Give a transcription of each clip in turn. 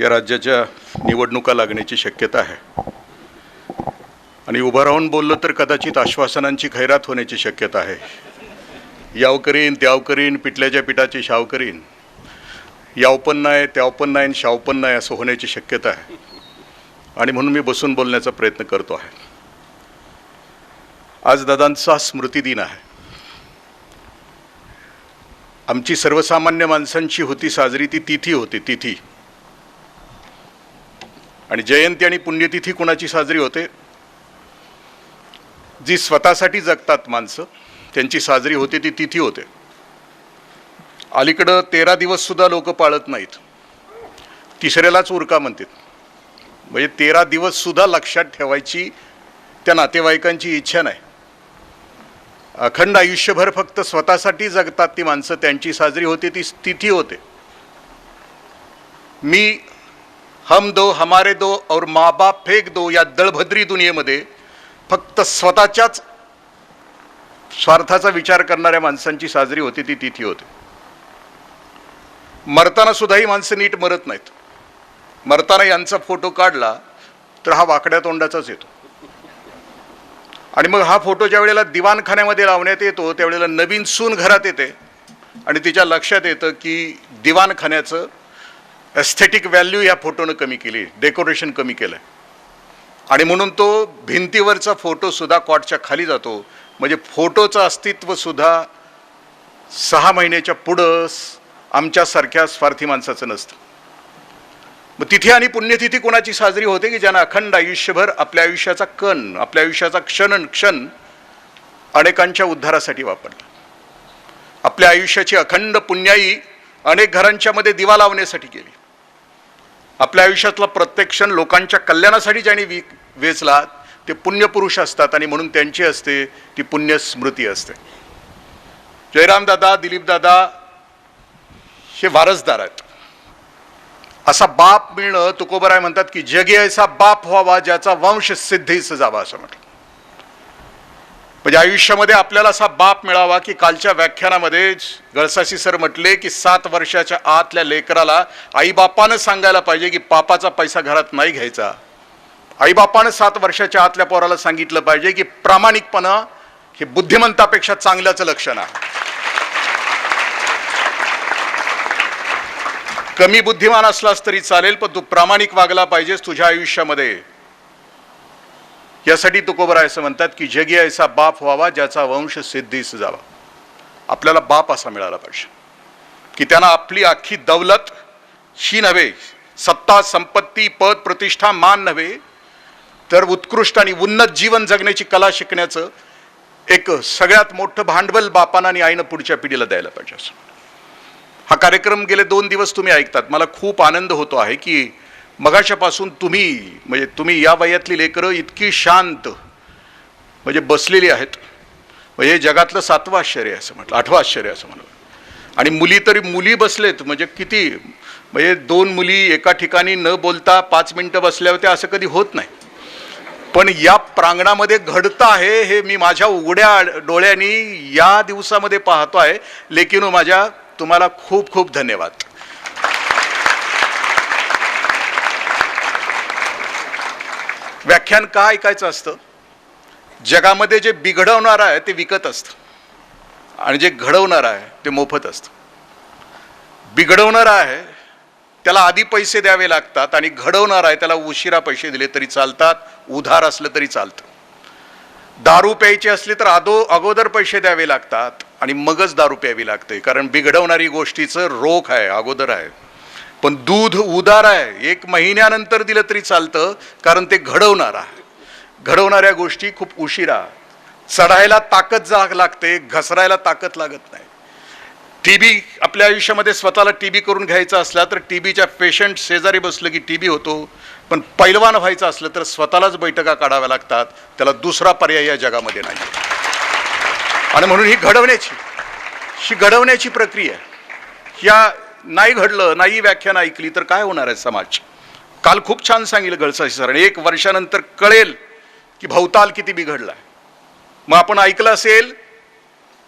या राज्याच्या निवडणुका लागण्याची शक्यता आहे आणि उभं राहून बोललो तर कदाचित आश्वासनांची खैरात होण्याची शक्यता आहे. याव करीन त्याव करीन पिठल्याच्या पिठाची शाव करीन, याव पण नाही त्याव पण नाही शाव पण नाही असं होण्याची शक्यता आहे आणि म्हणून मी बसून बोलण्याचा प्रयत्न करतो आहे. आज दादांचा स्मृती दिन आहे. आमची सर्वसामान्य माणसांची होती साजरी ती तिथी होती, तिथी. आणि जयंती आणि पुण्यतिथी कोणाची साजरी होते? जी स्वतःसाठी जगतात माणसं त्यांची साजरी होते ती तिथी होते. अलीकडं 13 दिवस सुद्धा लोक पाळत नाहीत, तिसऱ्यालाच उरका म्हणतात. म्हणजे 13 दिवस सुद्धा लक्षात ठेवायची त्या नातेवाईकांची इच्छा नाही. अखंड आयुष्यभर फक्त स्वतःसाठी जगतात ती माणसं त्यांची साजरी होते ती तिथी होते. मी हम दो हमारे दो और माँ बाप फेक दो या दळभद्री दुनियेमध्ये फक्त स्वतःच्याच स्वार्थाचा विचार करणाऱ्या माणसांची साजरी होती ती तिथी होते. मरताना सुद्धा ही माणसं नीट मरत नाहीत. मरताना यांचा फोटो काढला तर हा वाकड्या तोंडाचाच येतो. आणि मग हा फोटो ज्या वेळेला दिवाणखान्यामध्ये लावण्यात येतो त्यावेळेला नवीन सून घरात येते आणि तिच्या लक्षात येतं की दिवाणखान्याचं एस्थेटिक व्हॅल्यू या फोटोनं कमी केली, डेकोरेशन कमी केलं आणि म्हणून तो भिंतीवरचा फोटो सुद्धा कॉटच्या खाली जातो. म्हणजे फोटोचं अस्तित्व सुद्धा 6 महिन्याच्या पुढं आमच्यासारख्या स्वार्थी माणसाचं नसतं. मग तिथे आणि पुण्यतिथी कोणाची साजरी होते की ज्यानं अखंड आयुष्यभर आपल्या आयुष्याचा कण, आपल्या आयुष्याचा क्षण अनेकांच्या उद्धारासाठी वापरला. आपल्या आयुष्याची अखंड पुण्याई अनेक घरांच्या मध्ये दिवा लावण्यासाठी केली. आपल्या आयुष्यातला प्रत्येक क्षण लोकांच्या कल्याणासाठी ज्यांनी वेचला ते पुण्यपुरुष असतात आणि म्हणून त्यांची असते ती पुण्यस्मृती असते. जयराम दादा, दिलीप दादा हे वारसदार आहेत. असा बाप मिळणं तुकोबराय म्हणतात की जगी ऐसा बाप व्हावा ज्याचा वंश सिद्धीस जावा असं म्हटलं. म्हणजे आयुष्यामध्ये आपल्याला असा बाप मिळावा की कालच्या व्याख्यानामध्ये गळसासी सर म्हटले की 7 वर्षाच्या आतल्या लेकराला आईबापानं सांगायला पाहिजे की पापाचा पैसा घरात नाही घ्यायचा. आईबापानं 7 वर्षाच्या आतल्या पोराला सांगितलं पाहिजे की प्रामाणिकपणा हे बुद्धिमंतापेक्षा चांगल्याचं लक्षण आहे. कमी बुद्धिमान असलास तरी चालेल पण तू प्रामाणिक वागला पाहिजेस तुझ्या आयुष्यामध्ये. यासाठी तुकोबराय असं म्हणतात की जगी ऐसा बाप व्हावा ज्याचा वंश सिद्धीस जावा. आपल्याला बाप असा मिळाला पाहिजे की त्यांना आपली अख्खी दौलत ही नव्हे, सत्ता संपत्ती पद प्रतिष्ठा मान नव्हे तर उत्कृष्ट आणि उन्नत जीवन जगण्याची कला शिकण्याचं एक सगळ्यात मोठं भांडवल बापानं आणि आईनं पुढच्या पिढीला द्यायला पाहिजे. हा कार्यक्रम गेले 2 दिवस तुम्ही ऐकतात. मला खूप आनंद होतो आहे की मगाच्यापासून तुम्ही या वयातली लेकरं इतकी शांत म्हणजे बसलेली आहेत. म्हणजे जगातलं 7वं आश्चर्य असं म्हटलं, 8वं आश्चर्य असं म्हणलं. आणि मुली बसलेत म्हणजे किती, म्हणजे 2 मुली एका ठिकाणी न बोलता 5 मिनिटं बसल्या होत्या असं कधी होत नाही. पण या प्रांगणामध्ये घडतं आहे हे मी माझ्या उघड्या डोळ्यांनी या दिवसामध्ये पाहतो आहे. लेकिन माझ्या तुम्हाला खूप खूप धन्यवाद. व्याख्यान का ऐकायचं असतं? जगामध्ये जे बिघडवणार आहे ते विकत असतं आणि जे घडवणार आहे ते मोफत असतं. बिघडवणार आहे त्याला आधी पैसे द्यावे लागतात आणि घडवणार आहे त्याला उशिरा पैसे दिले तरी चालतात, उधार असलं तरी चालतं. दारू प्यायची असली तर अगोदर पैसे द्यावे लागतात आणि मगच दारू प्यावी लागते, कारण बिघडवणारी गोष्टीचं रोख आहे, अगोदर आहे. पण दूध उधार आहे, 1 महिन्यानंतर दिलं तरी चालतं कारण ते घडवणार आहे. घडवणाऱ्या गोष्टी खूप उशिरा, चढायला ताकद लागते, घसरायला ताकद लागत नाही. टीबी आपल्या आयुष्यामध्ये स्वतःला टीबी करून घ्यायचा असला तर टीबीच्या पेशंट शेजारी बसलं की टीबी होतो. पण पैलवान व्हायचं असलं तर स्वतःलाच बैठका काढाव्या लागतात. त्याला दुसरा पर्याय या जगामध्ये नाही. आणि म्हणून ही घडवण्याची प्रक्रिया या नाही घडलं, नाही व्याख्यान ऐकली तर काय होणार आहे समाज? काल खूप छान सांगितलं गळसाशी सरांनी, 1 वर्षानंतर कळेल की भवताल किती बिघडलाय. मग आपण ऐकलं असेल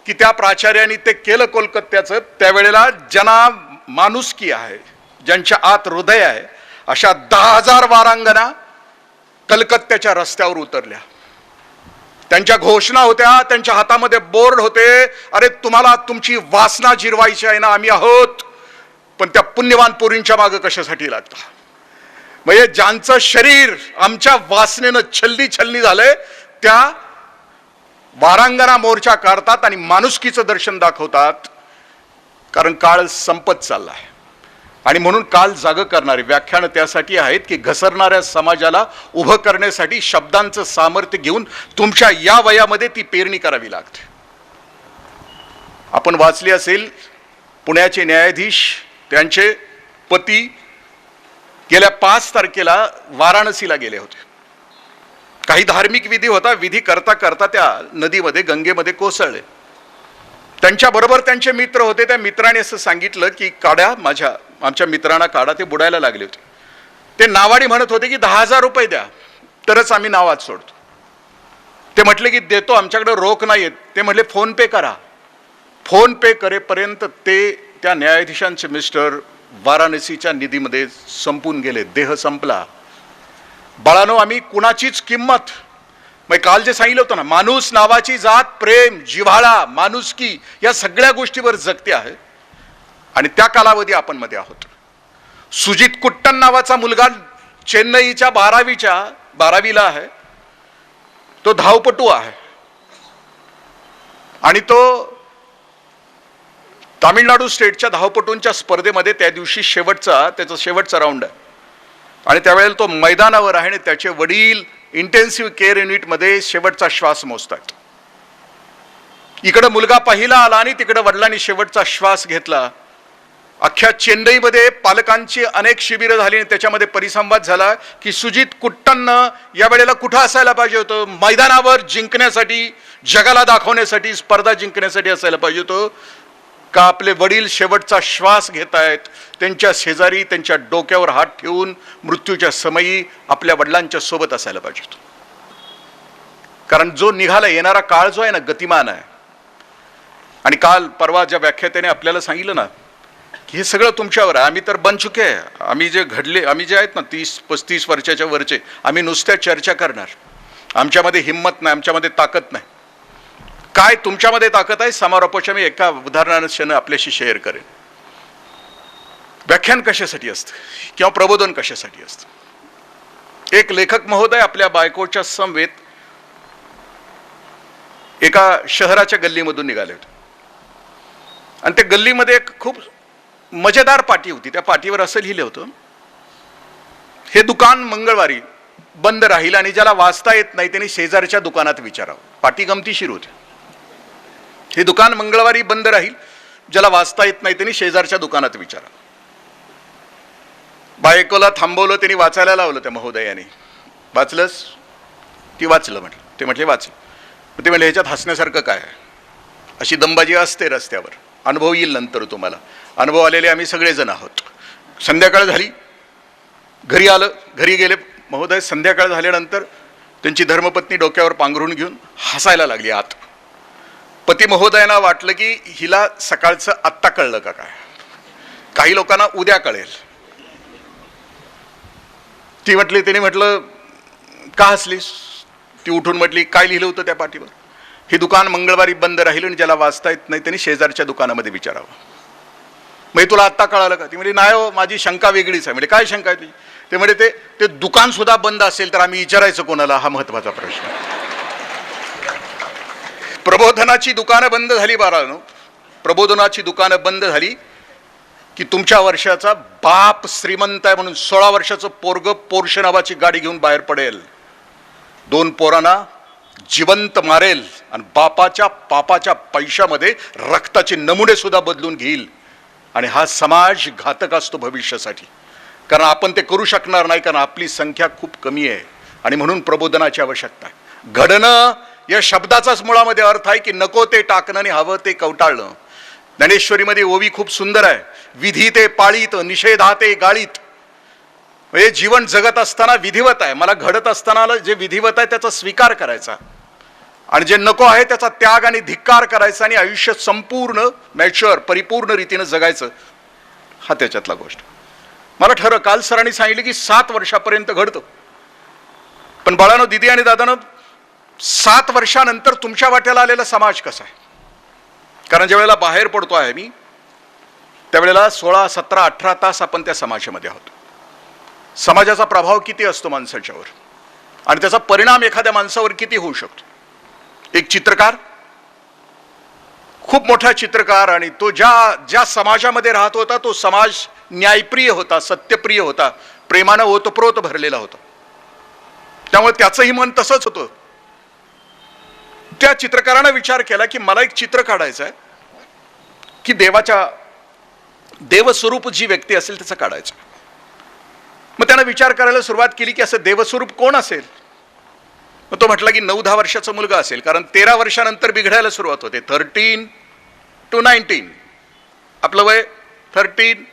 की त्या प्राचार्यांनी ते केलं कोलकात्याचं, त्यावेळेला ज्यांना माणुसकी आहे, ज्यांच्या आत हृदय आहे अशा 10,000 वारांगना कलकत्त्याच्या रस्त्यावर उतरल्या. त्यांच्या घोषणा होत्या, त्यांच्या हातामध्ये बोर्ड होते, अरे तुम्हाला तुमची वासना जिरवायची आहे ना, आम्ही आहोत, पण त्या पुण्यवान पोरींच्या मागे कशासाठी लागता. म्हणजे ज्यांचं शरीर आमच्या वासनेनं छल्ली झालंय त्या वारांगना मोर्चा काढतात आणि माणुसकीचं दर्शन दाखवतात. कारण काळ संपत चाललाय आणि म्हणून काल जाग करणारी व्याख्यानं त्यासाठी आहेत की घसरणाऱ्या समाजाला उभं करण्यासाठी शब्दांचं सामर्थ्य घेऊन तुमच्या या वयामध्ये ती पेरणी करावी लागते. आपण वाचली असेल, पुण्याचे न्यायाधीश त्यांचे पती गेल्या 5 तारखेला वाराणसीला गेले होते. काही धार्मिक विधी होता, विधी करता करता त्या नदीमध्ये गंगेमध्ये कोसळले. त्यांच्या बरोबर त्यांचे मित्र होते. त्या मित्राने असं सांगितलं की काढा, आमच्या मित्रांना काढा, ते बुडायला लागले होते. ते नावाडी म्हणत होते की 10,000 रुपये द्या तरच आम्ही नावात सोडतो. ते म्हटले की देतो, आमच्याकडे रोख नाहीये. ते म्हटले फोन पे करा. फोन पे करेपर्यंत ते त्या न्यायाधीशांचे मिस्टर वाराणसीच्या नदीमध्ये संपून गेले. देह संपला. बाळानो, आम्ही कुणाचीच किंमत, मग काल जे सांगितलं होतं ना, माणूस नावाची जात प्रेम, जिव्हाळा, माणुसकी या सगळ्या गोष्टीवर जगते आहे आणि त्या कालावधी आपण मध्ये आहोत. सुजित कुट्टन नावाचा मुलगा चेन्नईच्या 12वीला आहे. तो धावपटू आहे आणि तो तामिळनाडू स्टेटच्या धावपटूंच्या स्पर्धेमध्ये त्या दिवशी त्याचा शेवटचा राऊंड आहे आणि त्यावेळेला तो मैदानावर आहे आणि त्याचे वडील इंटेन्सिव्ह केअर युनिटमध्ये शेवटचा श्वास मोजतात. इकडं मुलगा पहिला आला आणि तिकडं वडिलांनी शेवटचा श्वास घेतला. अख्ख्या चेन्नईमध्ये पालकांची अनेक शिबिरं झाली आणि त्याच्यामध्ये परिसंवाद झाला की सुजित कुट्टननं या वेळेला कुठं असायला पाहिजे होतं, मैदानावर जिंकण्यासाठी, जगाला दाखवण्यासाठी, स्पर्धा जिंकण्यासाठी असायला पाहिजे होतं का आपले वडील शेवटचा श्वास घेत आहेत, त्यांच्या शेजारी त्यांच्या डोक्यावर हात ठेवून मृत्यूच्या समयी आपल्या वडिलांच्या सोबत असायला पाहिजे होतं. कारण जो निघाला, येणारा काळ जो आहे ना, गतिमान आहे. आणि काल परवा ज्या व्याख्यात्याने आपल्याला सांगितलं ना की हे सगळं तुमच्यावर आहे, आम्ही तर बन चुके आहे, आम्ही जे आहेत ना 30-35 वर्षाच्या वरचे, आम्ही नुसत्या चर्चा करणार, आमच्यामध्ये हिंमत नाही, आमच्यामध्ये ताकद नाही. काय तुमच्यामध्ये ताकद आहे, समारोपाच्या मी एका उदाहरणाने आपल्याशी शेअर करेन. व्याख्यान कशासाठी असतं किंवा प्रबोधन कशासाठी असतं. एक लेखक महोदय आपल्या बायकोच्या समवेत एका शहराच्या गल्लीमधून निघाले होते आणि त्या गल्लीमध्ये एक खूप मजेदार पाटी होती. त्या पाटीवर असं लिहिलं होतं, हे दुकान मंगळवारी बंद राहील आणि ज्याला वाचता येत नाही त्यांनी शेजारच्या दुकानात विचारावं. पाटी गमतीशीर होती. हे दुकान मंगळवारी बंद राहील, ज्याला वाचता येत नाही त्यांनी शेजारच्या दुकानात विचारावं. बायकोला थांबवलं, त्यांनी वाचायला लावलं. त्या महोदयाने वाचलंस? ती वाचलं म्हटलं. ते म्हटले वाचलं. ते म्हटले ह्याच्यात हसण्यासारखं काय आहे, अशी दंबाजी असते रस्त्यावर, अनुभव येईल नंतर तुम्हाला. अनुभव आलेले आम्ही सगळेजण आहोत. संध्याकाळ झाली, घरी गेले महोदय. संध्याकाळ झाल्यानंतर त्यांची धर्मपत्नी डोक्यावर पांघरून घेऊन हसायला लागली आत. पती महोदयांना वाटलं की हिला सकाळचं आत्ता कळलं का काय, काही लोकांना उद्या कळेल. तिने म्हटलं का हसलीस? ती उठून म्हटली काय लिहिलं होतं त्या पाठीवर, हे दुकान मंगळवारी बंद राहील आणि ज्याला वाचता येत नाही त्यांनी शेजारच्या दुकानामध्ये विचारावं. मग तुला आत्ता कळालं का? ती म्हणजे नाही हो, माझी शंका वेगळीच आहे. म्हणजे काय शंका आहे तुझी? ते म्हणजे ते दुकान सुद्धा बंद असेल तर आम्ही विचारायचं कोणाला, हा महत्वाचा प्रश्न. प्रबोधनाची दुकानं बंद झाली बाळांनो. प्रबोधनाची दुकानं बंद झाली की तुमच्या वर्षाचा बाप श्रीमंत आहे म्हणून 16 वर्षाचं पोरग पोर्शे नावाची गाडी घेऊन बाहेर पडेल, 2 पोरांना जिवंत मारेल आणि पापाच्या पैशामध्ये रक्ताचे नमुने सुद्धा बदलून घेईल. आणि हा समाज घातक असतो भविष्यासाठी, कारण आपण ते करू शकणार नाही, कारण आपली संख्या खूप कमी आहे. आणि म्हणून प्रबोधनाची आवश्यकता आहे. घडणं या शब्दाचाच मुळामध्ये अर्थ आहे की नको ते टाकणं आणि हवं ते कवटाळणं. ज्ञानेश्वरीमध्ये ओवी खूप सुंदर आहे, विधी ते पाळीत, निषेधा ते गाळीत. म्हणजे जीवन जगत असताना विधिवत आहे, मला घडत असताना जे विधिवत आहे त्याचा स्वीकार करायचा आणि जे नको आहे त्याचा त्याग आणि धिक्कार करायचा आणि आयुष्य संपूर्ण मॅच्युअर परिपूर्ण रीतीने जगायचं, हा त्याच्यातला गोष्ट. मला काल सरांनी सांगितलं की 7 वर्षापर्यंत घडतं. पण बाळानो, दिदी आणि दादानो, 7 वर्षानंतर तुमच्या वाट्याला आलेला समाज कसा आहे? कारण ज्या वेळेला बाहेर पडतो आहे मी, त्यावेळेला 16, 17, 18 तास आपण त्या समाजामध्ये आहोत. समाजाचा प्रभाव किती असतो माणसाच्यावर आणि त्याचा परिणाम एखाद्या माणसावर किती होऊ शकतो. एक चित्रकार, खूप मोठा चित्रकार, आणि तो ज्या समाजामध्ये राहत होता तो समाज न्यायप्रिय होता, सत्यप्रिय होता, प्रेमानं ओतप्रोत भरलेला होता. त्यामुळे त्याचंही मन तसंच होतं. त्या चित्रकारानं विचार केला की मला एक चित्र काढायचं आहे की देवस्वरूप जी व्यक्ती असेल त्याचं काढायचं. मग त्यानं विचार करायला सुरुवात केली की असं देवस्वरूप कोण असेल. मग तो म्हटला की 9-10 वर्षाचा मुलगा असेल, कारण 13 वर्षानंतर बिघडायला सुरुवात होते. 13 to 19 आपलं वय 13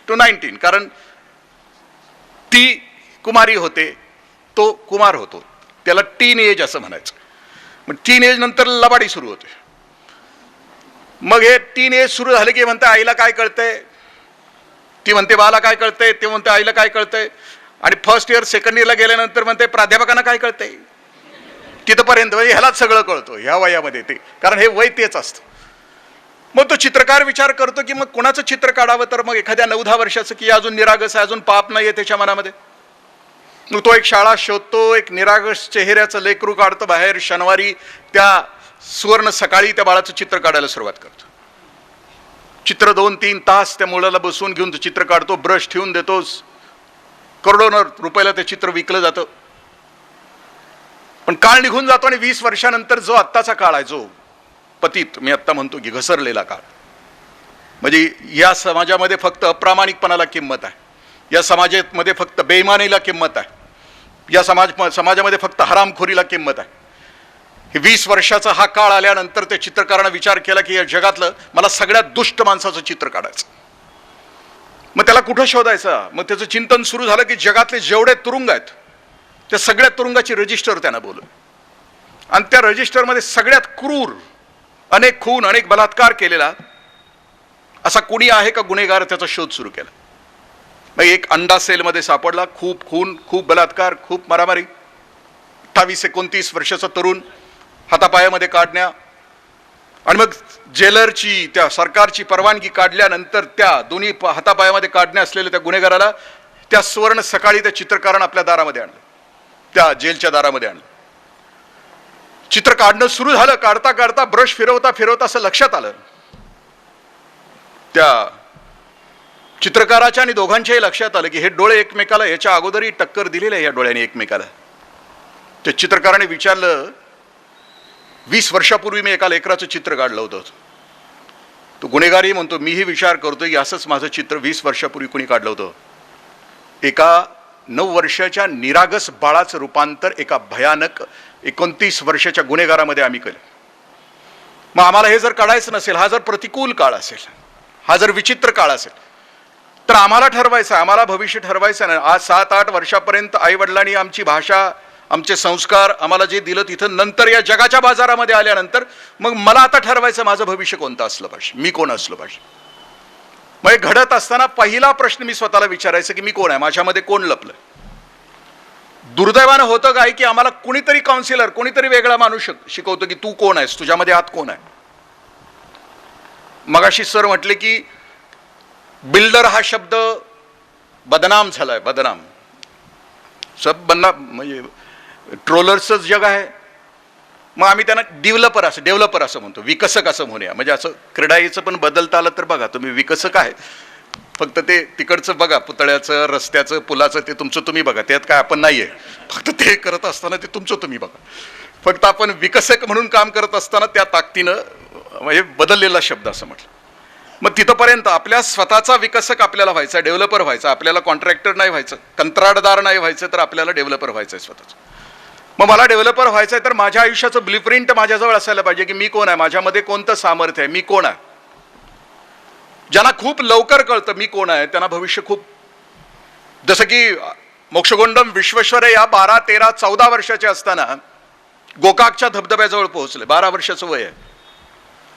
to 19, कारण ती कुमारी होते, तो कुमार होतो, त्याला टीन एज असं म्हणायचं. मग टीन एज नंतर लबाडी सुरू होते. मग हे टीन एज सुरू झाले की म्हणते आईला काय कळतंय, ती म्हणते बाला काय कळतंय, ते म्हणते आईला काय कळतंय, आणि फर्स्ट इयर सेकंड इयरला गेल्यानंतर म्हणते प्राध्यापकांना काय कळतंय. तिथपर्यंत म्हणजे ह्यालाच सगळं कळतं ह्या वयामध्ये, ते कारण हे वय तेच असतं. मग तो चित्रकार विचार करतो की मग कोणाचं चित्र काढावं, तर मग एखाद्या 9-10 वर्षाचं की अजून निरागस आहे, अजून पाप नाही आहे त्याच्या मनामध्ये. मग तो एक शाळा शोधतो, एक निरागस चेहऱ्याचं लेकरू काढतो बाहेर. शनिवारी त्या सुवर्ण सकाळी त्या बाळाचं चित्र काढायला सुरुवात करतो. चित्र 2-3 तास त्या मुलाला बसवून घेऊन तो चित्र काढतो, ब्रश ठेवून देतोस, करोडो रुपयाला ते चित्र विकलं जातं. पण काळ निघून जातो आणि 20 वर्षानंतर जो आत्ताचा काळ आहे, जो पतित, मी आत्ता म्हणतो की घसरलेला काळ, म्हणजे या समाजामध्ये फक्त अप्रामाणिकपणाला किंमत आहे, या समाजामध्ये फक्त बेईमानीला किंमत आहे, या समाजामध्ये फक्त हरामखोरीला किंमत आहे. हे 20 वर्षाचा हा काळ आल्यानंतर त्या चित्रकारानं विचार केला की या जगातलं मला सगळ्यात दुष्ट माणसाचं चित्र काढायचं. मग त्याला कुठं शोधायचं. मग त्याचं चिंतन सुरू झालं की जगातले जेवढे तुरुंग आहेत त्या सगळ्या तुरुंगाची रजिस्टर त्यानं बोलवली, आणि त्या रजिस्टरमध्ये सगळ्यात क्रूर, अनेक खून, अनेक बलात्कार केलेला असा कुणी आहे का गुन्हेगार, त्याचा शोध सुरू केला. मग एक अंडा सेलमध्ये सापडला. खूप खून, खूप बलात्कार, खूप मारामारी. 28-29 वर्षाचा तरुण हातापायामध्ये काढण्या, आणि मग जेलरची, त्या सरकारची परवानगी काढल्यानंतर त्या दोन्ही हातापायामध्ये काढण्या असलेल्या त्या गुन्हेगाराला त्या सुवर्ण सकाळी त्या चित्रकारानं आपल्या दारामध्ये आणलं, त्या जेलच्या दारामध्ये आणलं. चित्र काढणं सुरू झालं. काढता काढता ब्रश फिरवता फिरवता असं लक्षात आलं, त्या चित्रकाराच्या आणि दोघांच्याही लक्षात आलं की हे डोळे एकमेकाला याच्या अगोदरही टक्कर दिलेली आहे, या डोळ्याने एकमेकाला. त्या चित्रकाराने विचारलं, 20 वर्षापूर्वी मी एका लेकराचं चित्र काढलं होतं. तो गुन्हेगारही म्हणतो मीही विचार करतोय की असंच माझं चित्र 20 वर्षापूर्वी कोणी काढलं होतं. एका 9 वर्षाच्या निरागस बाळाचं रूपांतर एका भयानक 29 वर्षाच्या गुन्हेगारामध्ये आम्ही केलं. मग आम्हाला हे जर काढायचं नसेल, हा जर प्रतिकूल काळ असेल, हा जर विचित्र काळ असेल, तर आम्हाला ठरवायचं, आम्हाला भविष्य ठरवायचं नाही. आज 7-8 वर्षापर्यंत आई वडिलांनी आमची भाषा, आमचे संस्कार आम्हाला जे दिलं, तिथं नंतर या जगाच्या बाजारामध्ये आल्यानंतर मग मला आता ठरवायचं माझं भविष्य कोणतं असलं पाहिजे, मी कोण असलं पाहिजे. मग हे घडत असताना पहिला प्रश्न मी स्वतःला विचारायचं की मी कोण आहे, माझ्यामध्ये कोण लपलं. दुर्दैवानं होतं काय की आम्हाला कुणीतरी काउन्सिलर, कोणीतरी वेगळा माणूस शिकवतो की तू कोण आहेस, तुझ्यामध्ये आत कोण आहे. मगाशी सर म्हटले की बिल्डर हा शब्द बदनाम झालाय, बदनाम. सब म्हणजे ट्रोलर्सच जग आहे. मग आम्ही त्यांना डेव्हलपर असं म्हणतो, विकसक असं म्हणूया. म्हणजे असं क्रीडाईचं पण बदलता आलं तर बघा, तुम्ही विकसक आहे, फक्त ते तिकडचं बघा, पुतळ्याचं, रस्त्याचं, पुलाचं, ते तुमचं तुम्ही बघा, त्यात काय आपण नाही आहे. फक्त ते करत असताना ते तुमचं तुम्ही बघा. फक्त आपण विकसक म्हणून काम करत असताना त्या ताकदीनं, म्हणजे बदललेला शब्द असं म्हटलं. मग तिथंपर्यंत आपल्या स्वतःचा विकसक आपल्याला व्हायचा, डेव्हलपर व्हायचा. आपल्याला कॉन्ट्रॅक्टर नाही व्हायचं, कंत्राटदार नाही व्हायचं, तर आपल्याला डेव्हलपर व्हायचं आहे स्वतःच. मग मला डेव्हलपर व्हायचं आहे तर माझ्या आयुष्याचं ब्लूप्रिंट माझ्याजवळ असायला पाहिजे की मी कोण आहे, माझ्यामध्ये कोणतं सामर्थ्य आहे, मी कोण आहे. ज्यांना खूप लवकर कळतं मी कोण आहे त्यांना भविष्य खूप, जसं की मोक्षगोंडम विश्वेश्वरय्या 12, 13, 14 वर्षाचे असताना गोकाकच्या धबधब्याजवळ पोहोचले. 12 वर्षाचं वय आहे.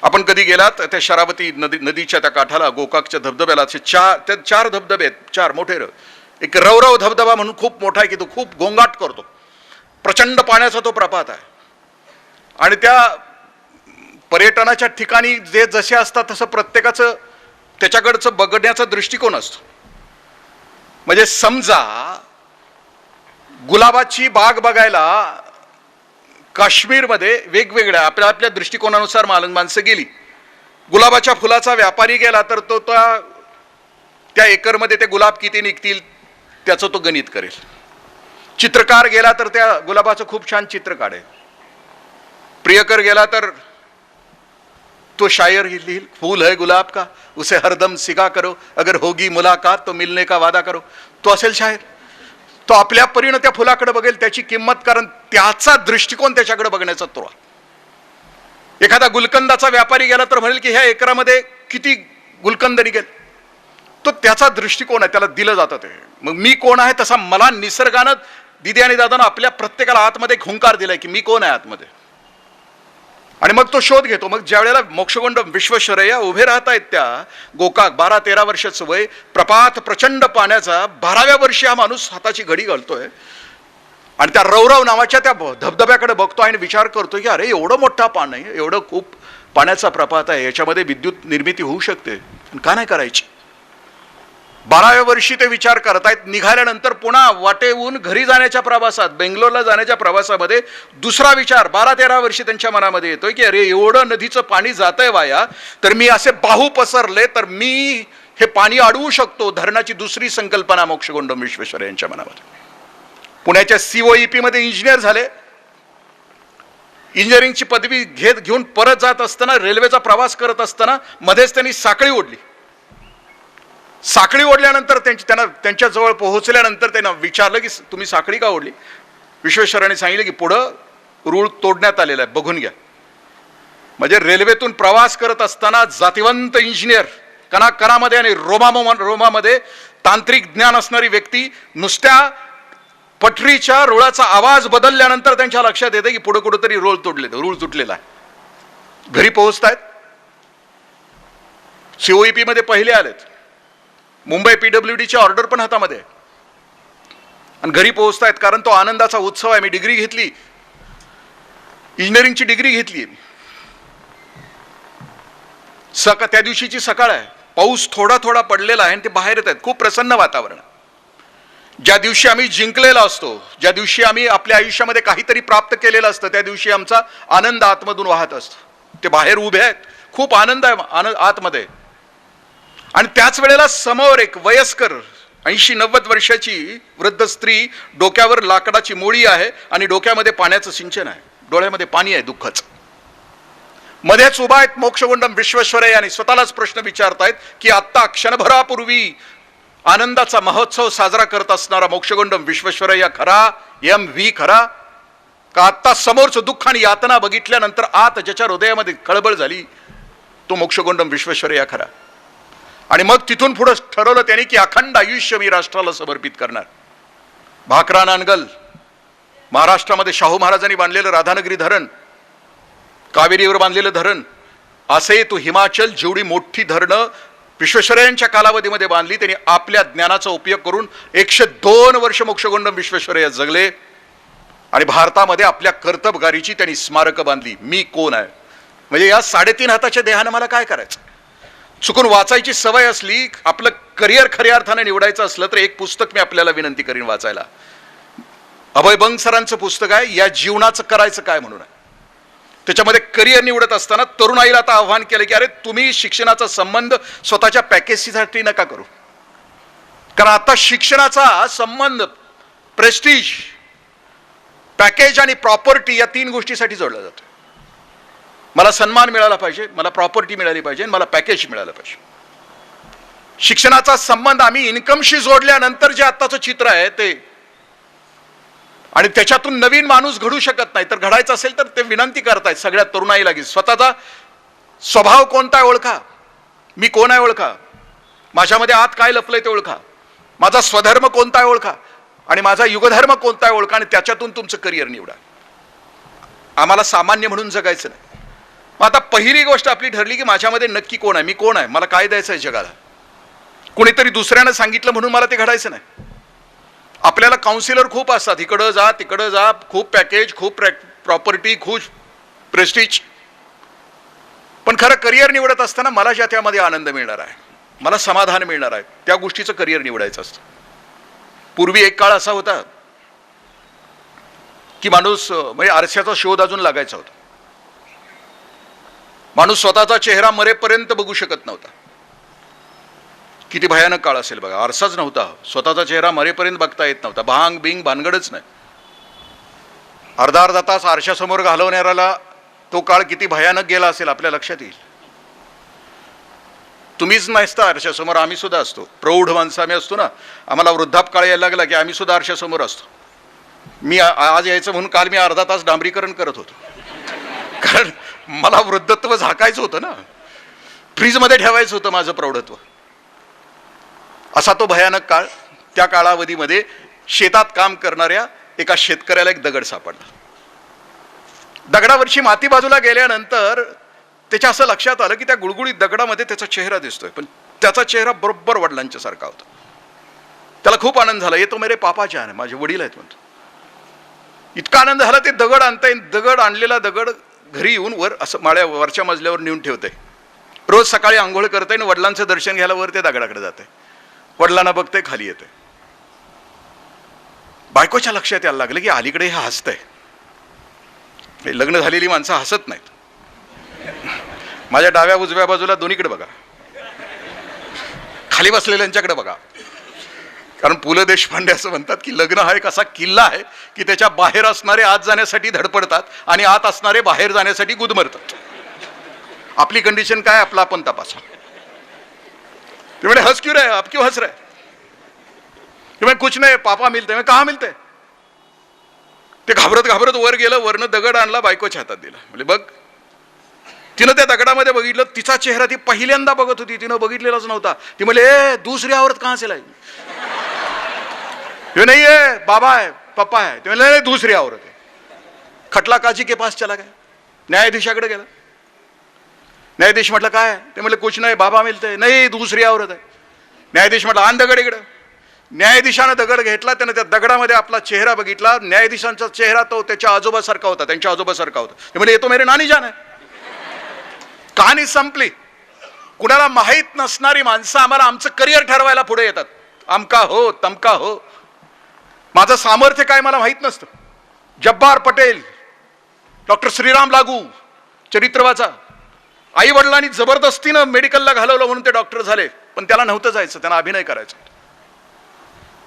आपण कधी गेलात त्या शरावती नदीच्या त्या काठाला, गोकाकच्या धबधब्याला असे चार धबधबे आहेत, चार मोठे. एक रवरव धबधबा म्हणून खूप मोठा आहे की तो खूप गोंगाट करतो, प्रचंड पाण्याचा तो प्रपात आहे. आणि त्या पर्यटनाच्या ठिकाणी जे जसे असतात तसं प्रत्येकाचं त्याच्याकडचं बघण्याचा दृष्टिकोन असतो. म्हणजे समजा गुलाबाची बाग बघायला काश्मीरमध्ये वेगवेगळ्या आपल्या आपल्या दृष्टिकोनानुसार माणसं गेली. गुलाबाच्या फुलाचा व्यापारी गेला तर तो त्या एकरमध्ये ते गुलाब किती निघतील त्याचं तो गणित करेल. चित्रकार गेला तर त्या गुलाबाचं खूप छान चित्र काढेल. प्रियकर गेला तर तो शायर लिहिल, फूल है गुलाब का उसे हरदम सिगा करो, अगर होगी मुलाकात तो मिलने का वादा करो. तो असेल शायर. तो आपल्या परीनं त्या फुलाकडे बघेल, त्याची किंमत, कारण त्याचा दृष्टिकोन त्याच्याकडे बघण्याचा तो. एखादा गुलकंदाचा व्यापारी गेला तर म्हणेल की ह्या एकरामध्ये किती गुलकंद निघेल. तो त्याचा दृष्टिकोन आहे, त्याला दिलं जातं ते. मग मी कोण आहे तसा मला निसर्गानं, दिदी आणि दादानं आपल्या प्रत्येकाला आतमध्ये एक हुंकार दिलाय की मी कोण आहे आतमध्ये. आणि मग तो शोध घेतो. मग ज्या वेळेला मोक्षगुंड विश्वेश्वरय्या उभे राहत आहेत त्या गोकाक, 12-13 वर्षाचं वय, प्रपात प्रचंड पाण्याचा, 12व्या वर्षी हा माणूस हाताची घडी घालतोय आणि त्या रवरव नावाच्या त्या धबधब्याकडे बघतो आणि विचार करतोय की अरे एवढं मोठा पाणी, एवढं खूप पाण्याचा प्रपात आहे, याच्यामध्ये विद्युत निर्मिती होऊ शकते, का नाही करायची. 12व्या वर्षी ते विचार करतायत. निघाल्यानंतर पुन्हा वाटेहून घरी जाण्याच्या प्रवासात, बेंगलोरला जाण्याच्या प्रवासामध्ये दुसरा विचार 12-13 वर्षी त्यांच्या मनामध्ये येतोय की अरे एवढं नदीचं पाणी जातंय वाया, तर मी असे बाहू पसरले तर मी हे पाणी अडवू शकतो. धरणाची दुसरी संकल्पना मोक्षगुंड विश्वेश्वरय्या यांच्या मनामध्ये. पुण्याच्या COEP मध्ये इंजिनियर झाले. इंजिनिअरिंगची पदवी घेऊन परत जात असताना, रेल्वेचा प्रवास करत असताना मध्येच त्यांनी साखळी ओढली. साखळी ओढल्यानंतर त्यांच्या जवळ पोहोचल्यानंतर त्यांना विचारलं की तुम्ही साखळी का ओढली. विश्वेश्वरय्याने सांगितलं की पुढं रूळ तोडण्यात आलेला आहे, बघून घ्या. म्हणजे रेल्वेतून प्रवास करत असताना जातिवंत इंजिनियर, कणाकणामध्ये आणि रोमामध्ये तांत्रिक ज्ञान असणारी व्यक्ती, नुसत्या पटरीच्या रुळाचा आवाज बदलल्यानंतर त्यांच्या लक्षात येते की पुढे कुठेतरी रूळ तुटलेला आहे. घरी पोहोचतायत. COEP मध्ये पहिले आलेत. मुंबई PWDची ऑर्डर पण हातामध्ये आहे. आणि घरी पोहोचतायत कारण तो आनंदाचा उत्सव आहे. मी डिग्री घेतली, इंजिनिअरिंगची डिग्री घेतली. त्या दिवशीची सकाळ आहे, पाऊस थोडा थोडा पडलेला आहे आणि ते बाहेर येत आहेत. खूप प्रसन्न वातावरण. ज्या दिवशी आम्ही जिंकलेला असतो, ज्या दिवशी आम्ही आपल्या आयुष्यामध्ये काहीतरी प्राप्त केलेलं असतं, त्या दिवशी आमचा आनंद आतमधून वाहत असतो. ते बाहेर उभे आहेत, खूप आनंद आहे आतमध्ये. आणि त्याच वेळेला समोर एक वयस्कर 80-90 वर्षाची वृद्ध स्त्री, डोक्यावर लाकडाची मोळी आहे आणि डोक्यामध्ये पाण्याचं सिंचन आहे, डोळ्यामध्ये पाणी आहे दुःखाचं. मध्येच उभा आहेत मोक्षगुंडम विश्वेश्वरय्या आणि स्वतःलाच प्रश्न विचारतायत की आत्ता क्षणभरापूर्वी आनंदाचा महोत्सव साजरा करत असणारा मोक्षगुंडम विश्वेश्वरय्या खरा, MV खरा, का आत्ता समोरचं दुःख आणि यातना बघितल्यानंतर आत ज्याच्या हृदयामध्ये खळबळ झाली तो मोक्षगुंडम विश्वेश्वरय्या खरा. आणि मग तिथून पुढे ठरवलं त्यांनी की अखंड आयुष्य मी राष्ट्राला समर्पित करणार. भाकरा नानगल, महाराष्ट्रामध्ये शाहू महाराजांनी बांधलेलं राधानगरी धरण, कावेरीवर बांधलेलं धरण, असे तो हिमाचल, जेवढी मोठी धरणं विश्वेश्वरय्यांच्या कालावधीमध्ये बांधली, त्यांनी आपल्या ज्ञानाचा उपयोग करून 102 वर्ष मोक्षगुंडम विश्वेश्वरय्या जगले. आणि भारतामध्ये आपल्या कर्तबगारीची त्यांनी स्मारकं बांधली. मी कोण आहे, म्हणजे या 3.5 हाताच्या देहानं मला काय करायचं. चुकून वाचायची सवय असली, आपलं करिअर खऱ्या अर्थाने निवडायचं असलं तर एक पुस्तक मी आपल्याला विनंती करीन वाचायला. अभय बंग सरांचं पुस्तक आहे, या जीवनाचं करायचं काय म्हणून आहे. त्याच्यामध्ये करिअर निवडत असताना तरुणाईला आता आव्हान केलं की अरे तुम्ही शिक्षणाचा संबंध स्वतःच्या पॅकेजसाठी नका करू. कारण आता शिक्षणाचा संबंध प्रेस्टीज, पॅकेज आणि प्रॉपर्टी या 3 गोष्टीसाठी जोडला जातो. मला सन्मान मिळाला पाहिजे, मला प्रॉपर्टी मिळाली पाहिजे, मला पॅकेज मिळालं पाहिजे. शिक्षणाचा संबंध आम्ही इन्कमशी जोडल्यानंतर जे आत्ताचं चित्र आहे ते, आणि त्याच्यातून नवीन माणूस घडू शकत नाही. तर घडायचं असेल तर ते विनंती करतायत सगळ्या तरुणाईला की स्वतःचा स्वभाव कोणता आहे ओळखा, मी कोण आहे ओळखा, माझ्यामध्ये आत काय लपलंय ते ओळखा, माझा स्वधर्म कोणता आहे ओळखा आणि माझा युगधर्म कोणता आहे ओळखा, आणि त्याच्यातून तुमचं करिअर निवडा. आम्हाला सामान्य म्हणून जगायचं नाही. मग आता पहिली गोष्ट आपली ठरली की माझ्यामध्ये नक्की कोण आहे, मी कोण आहे, मला काय द्यायचं आहे जगाला. कोणीतरी दुसऱ्यानं सांगितलं म्हणून मला ते घडायचं नाही. आपल्याला काउन्सिलर खूप असतात, इकडं जा तिकडं जा, खूप पॅकेज, खूप प्रॉपर्टी, खूप प्रेस्टिज. पण खरं करिअर निवडत असताना मला ज्या त्यामध्ये आनंद मिळणार आहे, मला समाधान मिळणार आहे, त्या गोष्टीचं करिअर निवडायचं असतं. पूर्वी एक काळ असा होता की माणूस म्हणजे आरशाचा शोध अजून लागायचा होता. माणूस स्वतःचा चेहरा मरेपर्यंत बघू शकत नव्हता. किती भयानक काळ असेल बघा. आरसाच नव्हता, स्वतःचा चेहरा मरेपर्यंत बघता येत नव्हता. भांग बिंग भानगडच नाही. अर्धा अर्धा तास आरशासमोर घालवणाऱ्याला तो काळ किती भयानक गेला असेल आपल्या लक्षात येईल. तुम्हीच नसता आरशासमोर, आम्ही सुद्धा असतो. प्रौढ माणसं आम्ही असतो ना, आम्हाला वृद्धापकाळ यायला लागला की आम्ही सुद्धा आरशासमोर असतो. मी आज यायचं म्हणून काल मी अर्धा तास डांबरीकरण करत होतो, कारण मला वृद्धत्व झाकायचं होतं ना, फ्रीजमध्ये ठेवायचं होतं माझं प्रौढत्व. असा तो भयानक काळ. त्या कालावधीमध्ये शेतात काम करणाऱ्या एका शेतकऱ्याला एक दगड सापडला. दगडावरची माती बाजूला गेल्यानंतर त्याच्या असं लक्षात आलं की त्या गुळगुळीत दगडामध्ये त्याचा चेहरा दिसतोय, पण त्याचा चेहरा बरोबर वडिलांच्या सारखा होता. त्याला खूप आनंद झाला. येतो मेरे पापा जान आहे, माझे वडील आहेत म्हणतो. इतका आनंद झाला, ते दगड आणताय, दगड आणलेला दगड घरी येऊन वर असं माळ्या वरच्या मजल्यावर नेऊन ठेवते. रोज सकाळी आंघोळ करते आणि वडिलांचं दर्शन घ्यायला वर ते दगडाकडे जाते. वडिलांना बघते, खाली येते. बायकोच्या लक्षात यायला लागलं की अलीकडे हे हसतंय. लग्न झालेली माणसं हसत नाहीत. माझ्या डाव्या उजव्या बाजूला दोन्हीकडे बघा, खाली बसलेल्यांच्याकडे बघा. कारण पु ल देशपांडे असं म्हणतात की लग्न हा एक असा किल्ला आहे की त्याच्या बाहेर असणारे आत जाण्यासाठी धडपडतात आणि आत असणारे बाहेर जाण्यासाठी गुदमरतात. आपली कंडिशन काय, आपला आपण तपासा. ते म्हणे हंस क्यों रहे, आप क्यों हंस रहे? मैं कुछ नहीं, पापा मिलते. मैं कहाँ मिलते? ते घाबरत घाबरत वर गेलं, वरनं दगड आणला, बायकोच्या हातात दिला. म्हणजे बघ, तिनं त्या दगडामध्ये बघितलं, तिचा चेहरा ती पहिल्यांदा बघत होती, तिनं बघितलेलाच नव्हता. ती म्हणले, ए दूसरी औरत कहाँ से लाई? ये नहीं है, बाबा है, पप्पा है. ते म्हणले, नहीं दूसरी औरत है. खटला काजी के पास चला गया, न्यायाधीशाकडे गेला. न्यायाधीश म्हटलं काय? ते म्हणले कुछ नाही, बाबा मिलते. नाही, दुसरी औरत आहे. न्यायाधीश म्हटलं आण दगड इकडं. न्यायाधीशानं दगड घेतला, त्यानं त्या दगडामध्ये आपला चेहरा बघितला. न्यायाधीशांचा चेहरा तो त्याच्या आजोबासारखा होता, त्यांच्या आजोबासारखा होता. ते म्हणजे येतो मेरे नानी जान आहे. कहाणी संपली. कुणाला माहीत नसणारी माणसं आम्हाला आमचं करिअर ठरवायला पुढे येतात. अमका हो, तमका हो. माझं सामर्थ्य काय मला माहीत नसतं. जब्बार पटेल, डॉक्टर श्रीराम लागू चरित्र वाचा. आई वडिलांनी जबरदस्तीनं मेडिकलला घालवलं म्हणून ते डॉक्टर झाले, पण त्याला नव्हतं जायचं, त्यांना अभिनय करायचा.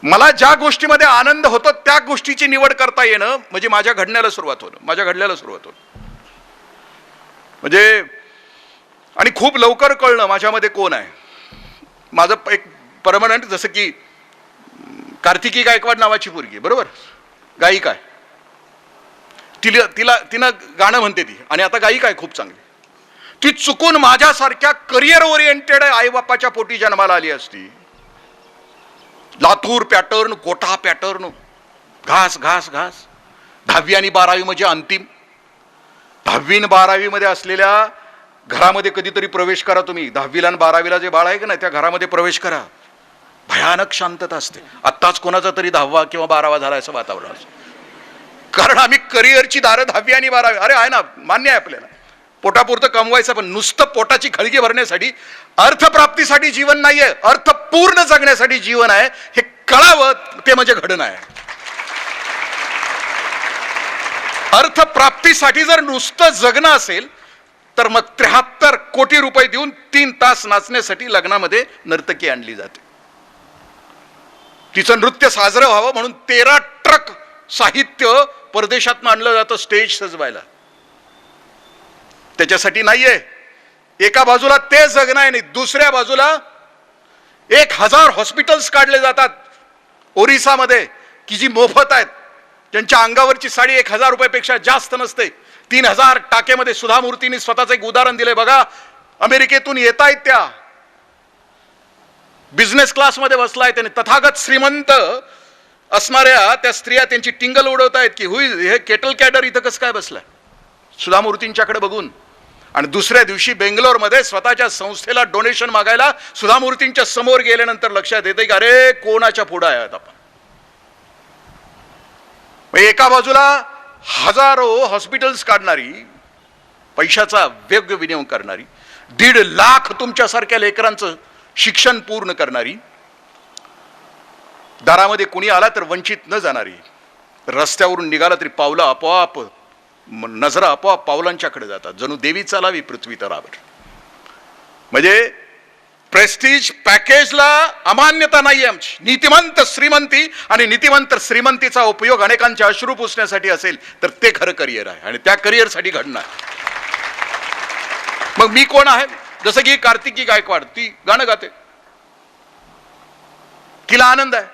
मला ज्या गोष्टीमध्ये आनंद होतो त्या गोष्टीची निवड करता येणं म्हणजे माझ्या घडण्याला सुरुवात होणं, माझ्या घडल्याला सुरुवात होणं. म्हणजे आणि खूप लवकर कळणं माझ्यामध्ये कोण आहे. माझं एक परमनंट, जसं की कार्तिकी गायकवाड नावाची पोरगी, बरोबर, गायिका आहे. तिनं गाणं म्हणते ती, आणि आता गायिका आहे खूप चांगली. ती चुकून माझ्यासारख्या करिअर ओरिएंटेड आईबापाच्या पोटी जन्माला आली असती. लातूर पॅटर्न, कोठा पॅटर्न, घास घास घास. 10वी आणि 12वी म्हणजे अंतिम. 10वी आणि 12वी मध्ये असलेल्या घरामध्ये कधीतरी प्रवेश करा तुम्ही. 10वीला आणि 12वीला जे बाळ आहे का नाही, त्या घरामध्ये प्रवेश करा. भयानक शांतता असते. आत्ताच कोणाचा तरी 10वा किंवा 12वा झाला असं वातावरण असतं. कारण आम्ही करिअरची दारं 10वी आणि 12वी, अरे आहे ना, मान्य आहे आपल्याला, पोटापुरतं कमवायचं, पण नुसतं पोटाची खळगी भरण्यासाठी, अर्थप्राप्तीसाठी जीवन नाहीये, अर्थपूर्ण जगण्यासाठी जीवन आहे, हे कळावं, ते म्हणजे घडणं आहे. अर्थप्राप्तीसाठी जर नुसतं जगणं असेल तर मग 73 कोटी रुपये देऊन 3 तास नाचण्यासाठी लग्नामध्ये नर्तकी आणली जाते. तिचं नृत्य साजरं व्हावं म्हणून 13 ट्रक साहित्य परदेशातून आणलं जातं स्टेज सजवायला. त्याच्यासाठी नाहीये. एका बाजूला ते जगणं आहे, नाही दुसऱ्या बाजूला 1000 हॉस्पिटल्स काढले जातात ओरिसामध्ये की जी मोफत आहेत, ज्यांच्या अंगावरची साडी 1000 रुपयापेक्षा जास्त नसते. 3000 टाकेमध्ये. सुधा मूर्तींनी स्वतःचं एक उदाहरण दिले बघा. अमेरिकेतून येत आहेत त्या, बिझनेस क्लासमध्ये बसलाय त्याने. तथागत श्रीमंत असणाऱ्या त्या स्त्रिया त्यांची टिंगल उडवत आहेत की हे केटल कॅडर इथं कसं काय बसलाय, सुधा मूर्तींच्याकडे बघून. आणि दुसऱ्या दिवशी बेंगलोरमध्ये स्वतःच्या संस्थेला डोनेशन मागायला सुधामूर्तींच्या समोर गेल्यानंतर लक्षात येते की अरे कोणाच्या पुढे आहेत आपण. एका बाजूला हजारो हॉस्पिटल्स काढणारी, पैशाचा वेगळा विनियोग करणारी, 1.5 लाख तुमच्यासारख्या लेकरांचं शिक्षण पूर्ण करणारी, दारामध्ये कुणी आला तर वंचित न जाणारी, रस्त्यावरून निघाला तरी पावलं आपोआप, नजरा आपोआप पावलांच्याकडे जातात, जणू देवी चालावी पृथ्वी तरावर. म्हणजे प्रेस्टीज पॅकेजला अमान्यता नाही आमची. नीतिमंत श्रीमंती आणि नीतिमंत श्रीमंतीचा उपयोग अनेकांचे अश्रू पुसण्यासाठी असेल तर ते खरं करिअर आहे आणि त्या करिअरसाठी घडणार. मग मी कोण आहे? जसं की कार्तिकी गायकवाड, ती गाणं गाते, तिला आनंद आहे.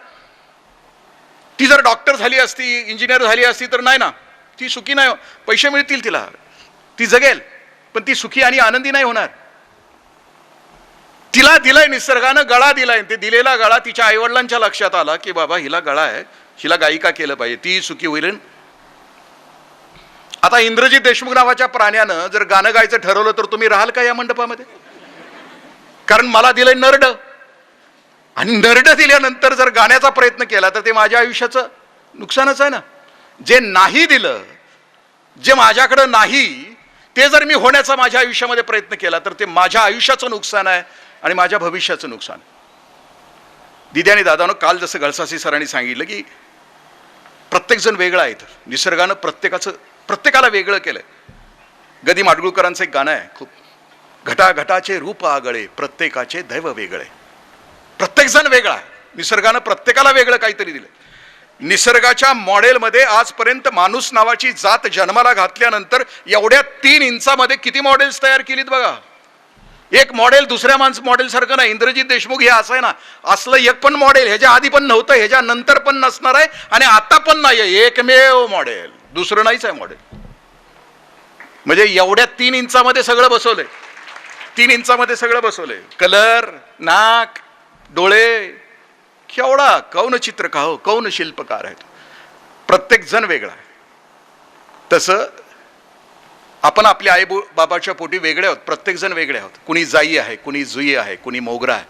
ती जर डॉक्टर झाली असती, इंजिनियर झाली असती तर नाही ना, ती सुखी नाही. पैसे मिळतील तिला, ती जगेल, पण ती सुखी आणि आनंदी नाही होणार. तिला दिलाय निसर्गानं, गळा दिलाय, ते दिलेला गळा तिच्या आईवडिलांच्या लक्षात आला की बाबा हिला गळा आहे, हिला गायिका केलं पाहिजे, ती सुखी होईल. आता इंद्रजित देशमुख नावाच्या प्राण्यानं जर गाणं गायचं ठरवलं तर तुम्ही राहाल का या मंडपामध्ये? कारण मला दिलंय नरड, आणि नरड दिल्यानंतर जर गाण्याचा प्रयत्न केला तर ते माझ्या आयुष्याचं नुकसानच आहे ना. जे नाही दिलं, जे माझ्याकडं नाही, ते जर मी होण्याचा माझ्या आयुष्यामध्ये प्रयत्न केला तर ते माझ्या आयुष्याचं नुकसान आहे आणि माझ्या भविष्याचं नुकसान. दिदी आणि दादानं काल जसं गळसासी सरांनी सांगितलं की प्रत्येकजण वेगळा आहे, निसर्गानं प्रत्येकाला वेगळं केलंय. गदी माडगुळकरांचं एक गाणं आहे खूप, घटाघटाचे रूप आगळे प्रत्येकाचे दैव वेगळे. प्रत्येकजण वेगळा आहे, निसर्गानं प्रत्येकाला वेगळं काहीतरी दिलं. निसर्गाच्या मॉडेलमध्ये आजपर्यंत माणूस नावाची जात जन्माला घातल्यानंतर एवढ्या 3 इंचामध्ये किती मॉडेल्स तयार केलीत बघा. एक मॉडेल दुसऱ्या मॉडेल सारखं नाही. इंद्रजित देशमुख हे असं आहे ना, असलं एक पण मॉडेल ह्याच्या आधी पण नव्हतं, ह्याच्या नंतर पण नसणार आहे आणि आता पण नाही आहे. एकमेव मॉडेल, दुसरं नाहीच आहे मॉडेल. म्हणजे एवढ्या 3 इंचामध्ये सगळं बसवलंय, 3 इंचामध्ये सगळं बसवलंय. कलर, नाक, डोळे, केवढा कौन चित्र कौन शिल्पकार आहे. प्रत्येक जण वेगळा आहे. तसं आपण आपल्या आई बाबाच्या पोटी वेगळे आहोत, प्रत्येक जण वेगळे आहोत. कुणी जाई आहे, कुणी जुई आहे, कुणी मोगरा आहे.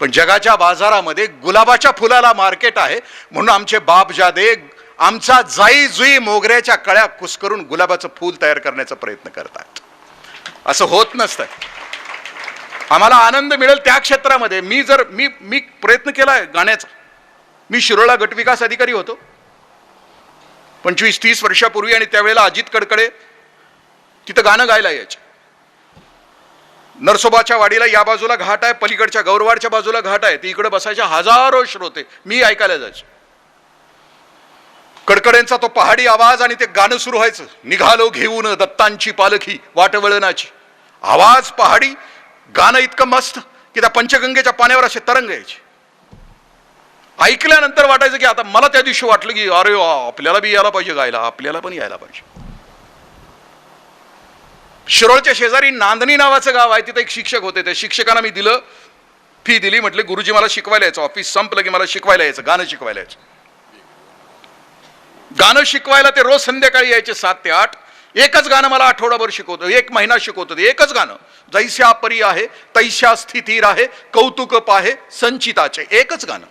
पण जगाच्या बाजारामध्ये गुलाबाच्या फुलाला मार्केट आहे म्हणून आमचे बापजादे आमचा जाई जुई मोगऱ्याच्या कळ्या कुस्करून गुलाबाचं फूल तयार करण्याचा प्रयत्न करतात. असं होत नसतं. आम्हाला आनंद मिळेल त्या क्षेत्रामध्ये. मी प्रयत्न केलाय गाण्याचा. मी शिरोळा गटविकास अधिकारी होतो 25-30 वर्षापूर्वी, आणि त्यावेळेला अजित कडकडे तिथं गाणं गायला यायचे. नरसोबाच्या वाडीला या बाजूला घाट आहे, पलीकडच्या गौरवाडच्या बाजूला घाट आहे, ती इकडे बसायच्या हजारो श्रोते, मी ऐकायला जायचो. कडकडेंचा तो पहाडी आवाज आणि ते गाणं सुरू व्हायचं, निघालो घेऊन दत्तांची पालखी वाटवळणाची. आवाज पहाडी, गाणं इतकं मस्त की त्या पंचगंगेच्या पाण्यावर असे तरंग यायचे. ऐकल्यानंतर वाटायचं की आता मला त्या दिवशी वाटलं की अरे आपल्याला बी यायला पाहिजे गायला, आपल्याला पण यायला पाहिजे. शिरोळच्या शेजारी नांदणी नावाचं गाव आहे, तिथे एक शिक्षक होते. त्या शिक्षकांना मी फी दिली, म्हटले गुरुजी मला शिकवायला यायचं, ऑफिस संपलं की मला शिकवायला यायचं, गाणं शिकवायला यायचं. गाणं शिकवायला ते रोज संध्याकाळी यायचे 7 ते 8. एकच गाणं मला आठवडाभर शिकवतो, 1 महिना शिकवतो. एकच गाणं, जैस्या परी आहे तैस्या स्थिती राहे कौतुक पाहे संचिताचे. एकच गाणं.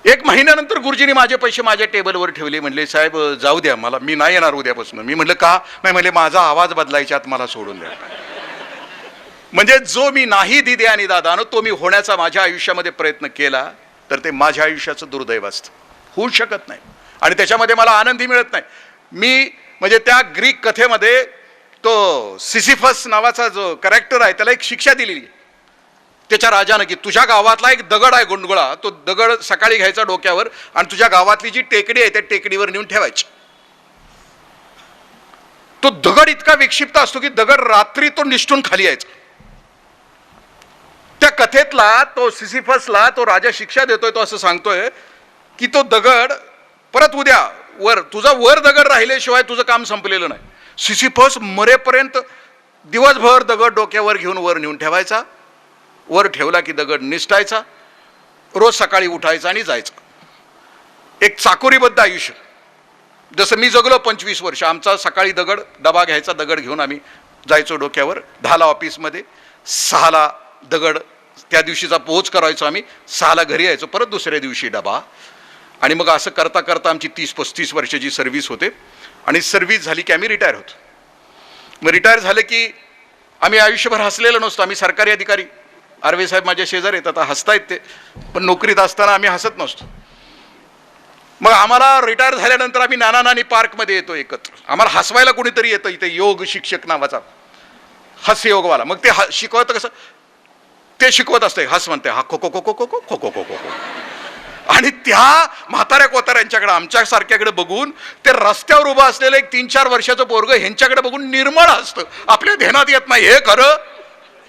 1 महिन्यानंतर गुरुजींनी माझे पैसे माझ्या टेबलवर ठेवले. म्हणले साहेब जाऊ द्या, मला मी नाही येणार उद्यापासून. मी म्हटलं का नाही? म्हणले माझा आवाज बदलायच्यात मला सोडून द्या. म्हणजे जो मी नाही दिदे आणि दादानो तो मी होण्याचा माझ्या आयुष्यामध्ये प्रयत्न केला तर ते माझ्या आयुष्याचं दुर्दैव असतं, होऊ शकत नाही. आणि त्याच्यामध्ये मला आनंदही मिळत नाही. मी म्हणजे त्या ग्रीक कथेमध्ये तो सिसिफस नावाचा जो कॅरेक्टर आहे त्याला एक शिक्षा दिलेली त्याच्या राजानं की तुझ्या गावातला एक दगड आहे गुंडगुळा, तो दगड सकाळी घ्यायचा डोक्यावर आणि तुझ्या गावातली जी टेकडी आहे त्या टेकडीवर नेऊन ठेवायची. तो दगड इतका विक्षिप्त असतो की दगड रात्री तो निष्ठून खाली यायचा. त्या कथेतला तो सिसिफसला तो राजा शिक्षा देतोय, तो असं सांगतोय की तो दगड परत उद्या तुझा वर दगड राहिल्याशिवाय तुझं काम संपलेलं नाही. सिसिफस मरेपर्यंत दिवसभर दगड डोक्यावर घेऊन वर नेऊन ठेवायचा. वर ठेवला की दगड निसटायचा, रोज सकाळी उठायचा आणि जायचा. एक चाकोरीबद्ध आयुष्य. जसं मी जगलो 25 वर्ष. आमचा सकाळी डबा घ्यायचा, दगड घेऊन आम्ही जायचो डोक्यावर, 10ला ऑफिसमध्ये, 6ला दगड, त्या दिवशीचा पोच करायचो आम्ही, 6ला घरी यायचो, परत दुसऱ्या दिवशी डबा. आणि मग असं करता करता आमची 30-35 वर्षाची सर्व्हिस होते. आणि सर्व्हिस झाली की आम्ही रिटायर होतो. मग रिटायर झालं की आम्ही आयुष्यभर हसलेलो नसतो. आम्ही सरकारी अधिकारी, आर्वे साहेब माझ्या शेजारी येतात, हसतायत ते, पण नोकरीत असताना आम्ही हसत नसतो. मग आम्हाला रिटायर झाल्यानंतर आम्ही नाना नानी पार्कमध्ये येतो एकत्र. आम्हाला हसवायला कोणीतरी येतं इथे, योग शिक्षक नावाचा हास्य योगवाला. मग ते शिकवतं कसं, ते शिकवत असते, हस म्हणते, हा खो खो खो खो खो खो खो खो खो खो. आणि त्या म्हाताऱ्या कोताऱ्यांच्याकडे, आमच्यासारख्याकडे बघून, ते रस्त्यावर उभं असलेलं एक 3-4 वर्षाचं पोरग ह्यांच्याकडे बघून निर्मळ असतं. आपल्या ध्यानात येत नाही हे खरं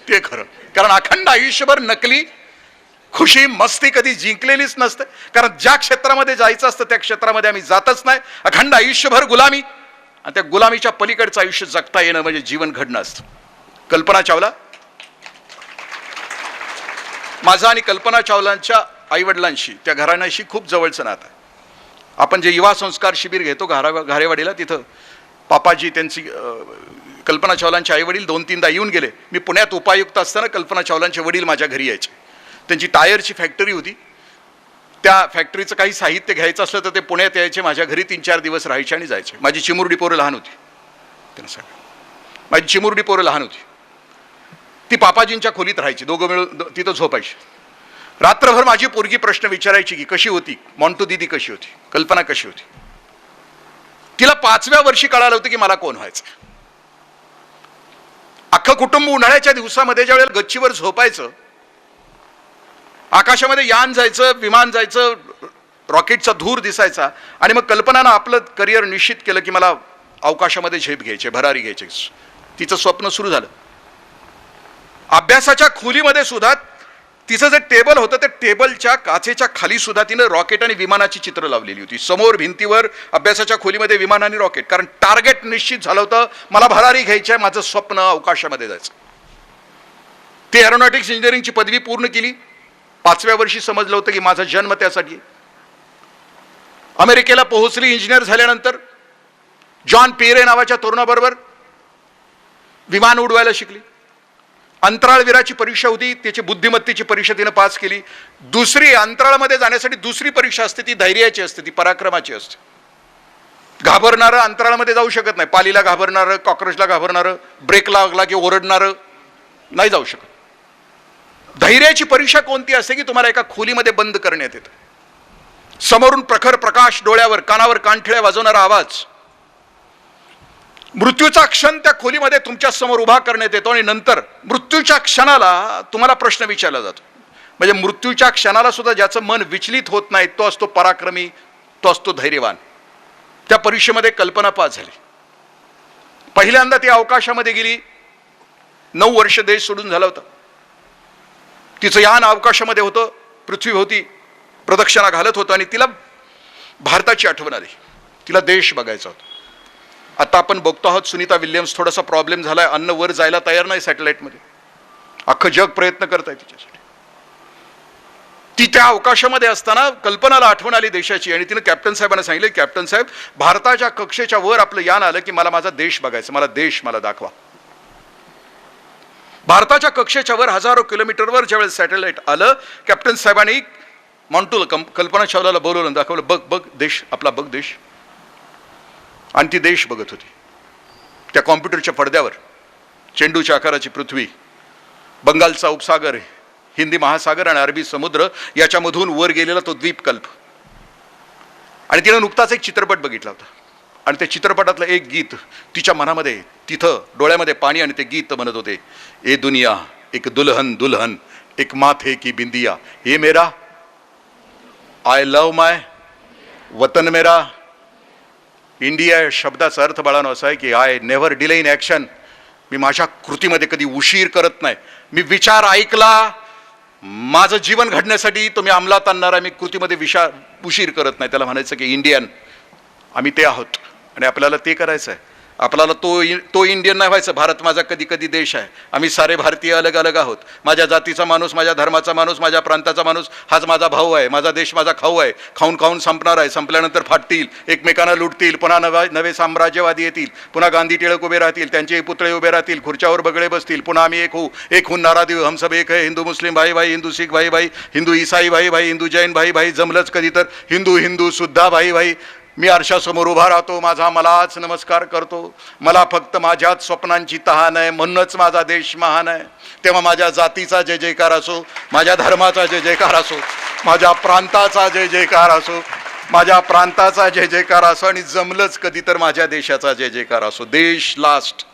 ते खरं. कारण अखंड आयुष्यभर नकली खुशी मस्ती कधी जिंकलेलीच नसते. कारण ज्या क्षेत्रामध्ये जायचं असतं त्या क्षेत्रामध्ये आम्ही जातच नाही. अखंड आयुष्यभर गुलामी, आणि त्या गुलामीच्या पलीकडचं आयुष्य जगता येणं म्हणजे जीवन घडणं असतं. कल्पना चावला, माझा आणि कल्पना चावलांच्या आईवडिलांशी, त्या घराण्याशी खूप जवळचं नातं आहे. आपण जे युवा संस्कार शिबिर घेतो घारेवाडीला, तिथं पापाजी, त्यांची कल्पना चावलांचे आईवडील 2-3दा येऊन गेले. मी पुण्यात उपायुक्त असताना कल्पना चावलांचे वडील माझ्या घरी यायचे. त्यांची टायरची फॅक्टरी होती, त्या फॅक्टरीचं काही साहित्य घ्यायचं असलं तर ते पुण्यात यायचे, माझ्या घरी 3-4 दिवस राहायचे आणि जायचे. माझी चिमुरडी पोरं लहान होती, त्यांना सांगा, माझी चिमुरडी पोरं लहान होती. ती पापाजींच्या खोलीत राहायची, दोघं मिळून तिथं झोपायची. रात्रभर माझी पोरगी प्रश्न विचारायची की कशी होती मॉन्टू दीदी, कशी होती कल्पना, कशी होती. तिला 5व्या वर्षी कळालं होतं की मला कोण व्हायचं. अख्खं कुटुंब उन्हाळ्याच्या दिवसामध्ये ज्या वेळेला गच्चीवर झोपायचं, आकाशामध्ये यान जायचं, विमान जायचं, रॉकेटचा धूर दिसायचा, आणि मग कल्पनानं आपलं करिअर निश्चित केलं की मला अवकाशामध्ये झेप घ्यायचे, भरारी घ्यायचे. तिचं स्वप्न सुरू झालं. अभ्यासाच्या खोलीमध्ये सुद्धा तिचं जे टेबल होतं, त्या टेबलच्या काचेच्या खाली सुद्धा तिनं रॉकेट आणि विमानाची चित्र लावलेली होती. समोर भिंतीवर अभ्यासाच्या खोलीमध्ये विमान आणि रॉकेट. कारण टार्गेट निश्चित झालं होतं, मला भरारी घ्यायची आहे, माझं स्वप्न अवकाशामध्ये जायचं. ती एरोनॉटिक्स इंजिनिअरिंगची पदवी पूर्ण केली. 5व्या वर्षी समजलं होतं की माझा जन्म त्यासाठी. अमेरिकेला पोहोचली. इंजिनियर झाल्यानंतर जॉन पिरे नावाच्या तरुणाबरोबर विमान उडवायला शिकली. अंतराळवीराची परीक्षा होती, त्याची बुद्धिमत्तेची परीक्षा तिनं पास केली. दुसरी अंतराळामध्ये जाण्यासाठी दुसरी परीक्षा असते, ती धैर्याची असते, ती पराक्रमाची असते. घाबरणारं अंतराळामध्ये जाऊ शकत नाही. पालीला घाबरणारं, कॉक्रोचला घाबरणारं, ब्रेक लागला की ओरडणारं नाही जाऊ शकत. धैर्याची परीक्षा कोणती असते की तुम्हाला एका खोलीमध्ये बंद करण्यात येतं. समोरून प्रखर प्रकाश डोळ्यावर, कानावर कानठिळ्या वाजवणारा आवाज, मृत्यूचा क्षण त्या खोलीमध्ये तुमच्या समोर उभा करण्यात येतो. आणि नंतर मृत्यूच्या क्षणाला तुम्हाला प्रश्न विचारला जातो. म्हणजे मृत्यूच्या क्षणाला सुद्धा ज्याचं मन विचलित होत नाही तो असतो पराक्रमी, तो असतो धैर्यवान. त्या परीक्षेमध्ये कल्पना पास झाली. पहिल्यांदा ती अवकाशामध्ये गेली. 9 वर्ष देश सोडून झाला होता. तिचं यान अवकाशामध्ये होतं, पृथ्वी होती, प्रदक्षिणा घालत होतं, आणि तिला भारताची आठवण आली. तिला देश बघायचा होता. आता आपण बघतो आहोत सुनीता विल्यम्स, थोडासा प्रॉब्लेम झालाय, अन्न वर जायला तयार नाही सॅटेलाइटमध्ये. अख्खं जग प्रयत्न करत आहे तिच्यासाठी. ती त्या अवकाशामध्ये असताना कल्पनाला आठवण आली देशाची, आणि तिने कॅप्टन साहेबांना सांगितलं, कॅप्टन साहेब, भारताच्या कक्षेच्या वर आपलं यान आलं की मला माझा देश बघायचा, मला देश मला दाखवा. भारताच्या कक्षेच्या वर हजारो किलोमीटरवर ज्यावेळेस सॅटेलाइट आलं, कॅप्टन साहेबांनी मॉन्टूला, कल्पना चावलाला बोलवलं, दाखवलं, बघ बघ देश आपला, बघ देश. आणि ती देश बघत होती. त्या कॉम्प्युटरच्या पडद्यावर चेंडूच्या आकाराची पृथ्वी, बंगालचा उपसागर, हिंदी महासागर आणि अरबी समुद्र याच्यामधून वर गेलेला तो द्वीपकल्प. आणि तिनं नुकताच एक चित्रपट बघितला होता, आणि त्या चित्रपटातलं एक गीत तिच्या मनामध्ये, तिथं डोळ्यामध्ये पाणी, आणि ते गीत म्हणत होते, ए दुनिया एक दुल्हन दुल्हन एक माथे की बिंदिया, ये मेरा आय लव माय वतन मेरा. इंडिया या शब्दाचा अर्थ बाळानो असा आहे की I never delay in action. मी माझ्या कृतीमध्ये कधी उशीर करत नाही. मी विचार ऐकला, माझं जीवन घडण्यासाठी तो मी अंमलात आणणारा, मी कृतीमध्ये उशीर करत नाही. त्याला म्हणायचं की इंडियन आम्ही ते आहोत, आणि आपल्याला ते करायचं आहे. आपल्याला तो इंडियन नाही व्हायचं. भारत माझा कधी कधी देश आहे. आम्ही सारे भारतीय अलग अलग आहोत. माझ्या जातीचा माणूस, माझ्या धर्माचा माणूस, माझ्या प्रांताचा माणूस हाच माझा भाऊ आहे. माझा देश माझा खाऊ आहे. खाऊन खाऊन संपणार आहे. संपल्यानंतर फाटतील, एकमेकांना लुटतील, पुन्हा नवे साम्राज्यवादी येतील, पुन्हा गांधी टिळक उभे राहतील, त्यांचे पुतळे उभे राहतील, खुर्च्यावर बगळे बसतील, पुन्हा आम्ही एक होऊन नारा देऊ, हम सब एक है, हिंदू मुस्लिम भाई भाई, हिंदू सिख भाई भाई, हिंदू ईसाई भाई भाई, हिंदू जैन भाई भाई, जमलंच कधी तर हिंदू सुद्धा भाई भाई. मी आरशासमोर उभा राहतो, मलाच नमस्कार करतो. मला फक्त माझ्याच स्वप्नांची तहान आहे, म्हणूनच माझा देश महान आहे. तेव्हा माझ्या जातीचा जय जयकार असो, माझ्या धर्माचा जय जयकार असो, माझ्या प्रांताचा जय जयकार असो, माझ्या प्रांताचा जय जयकार असो, आणि जमलंच कधी तर माझ्या देशाचा जय जयकार असो. देश लास्ट.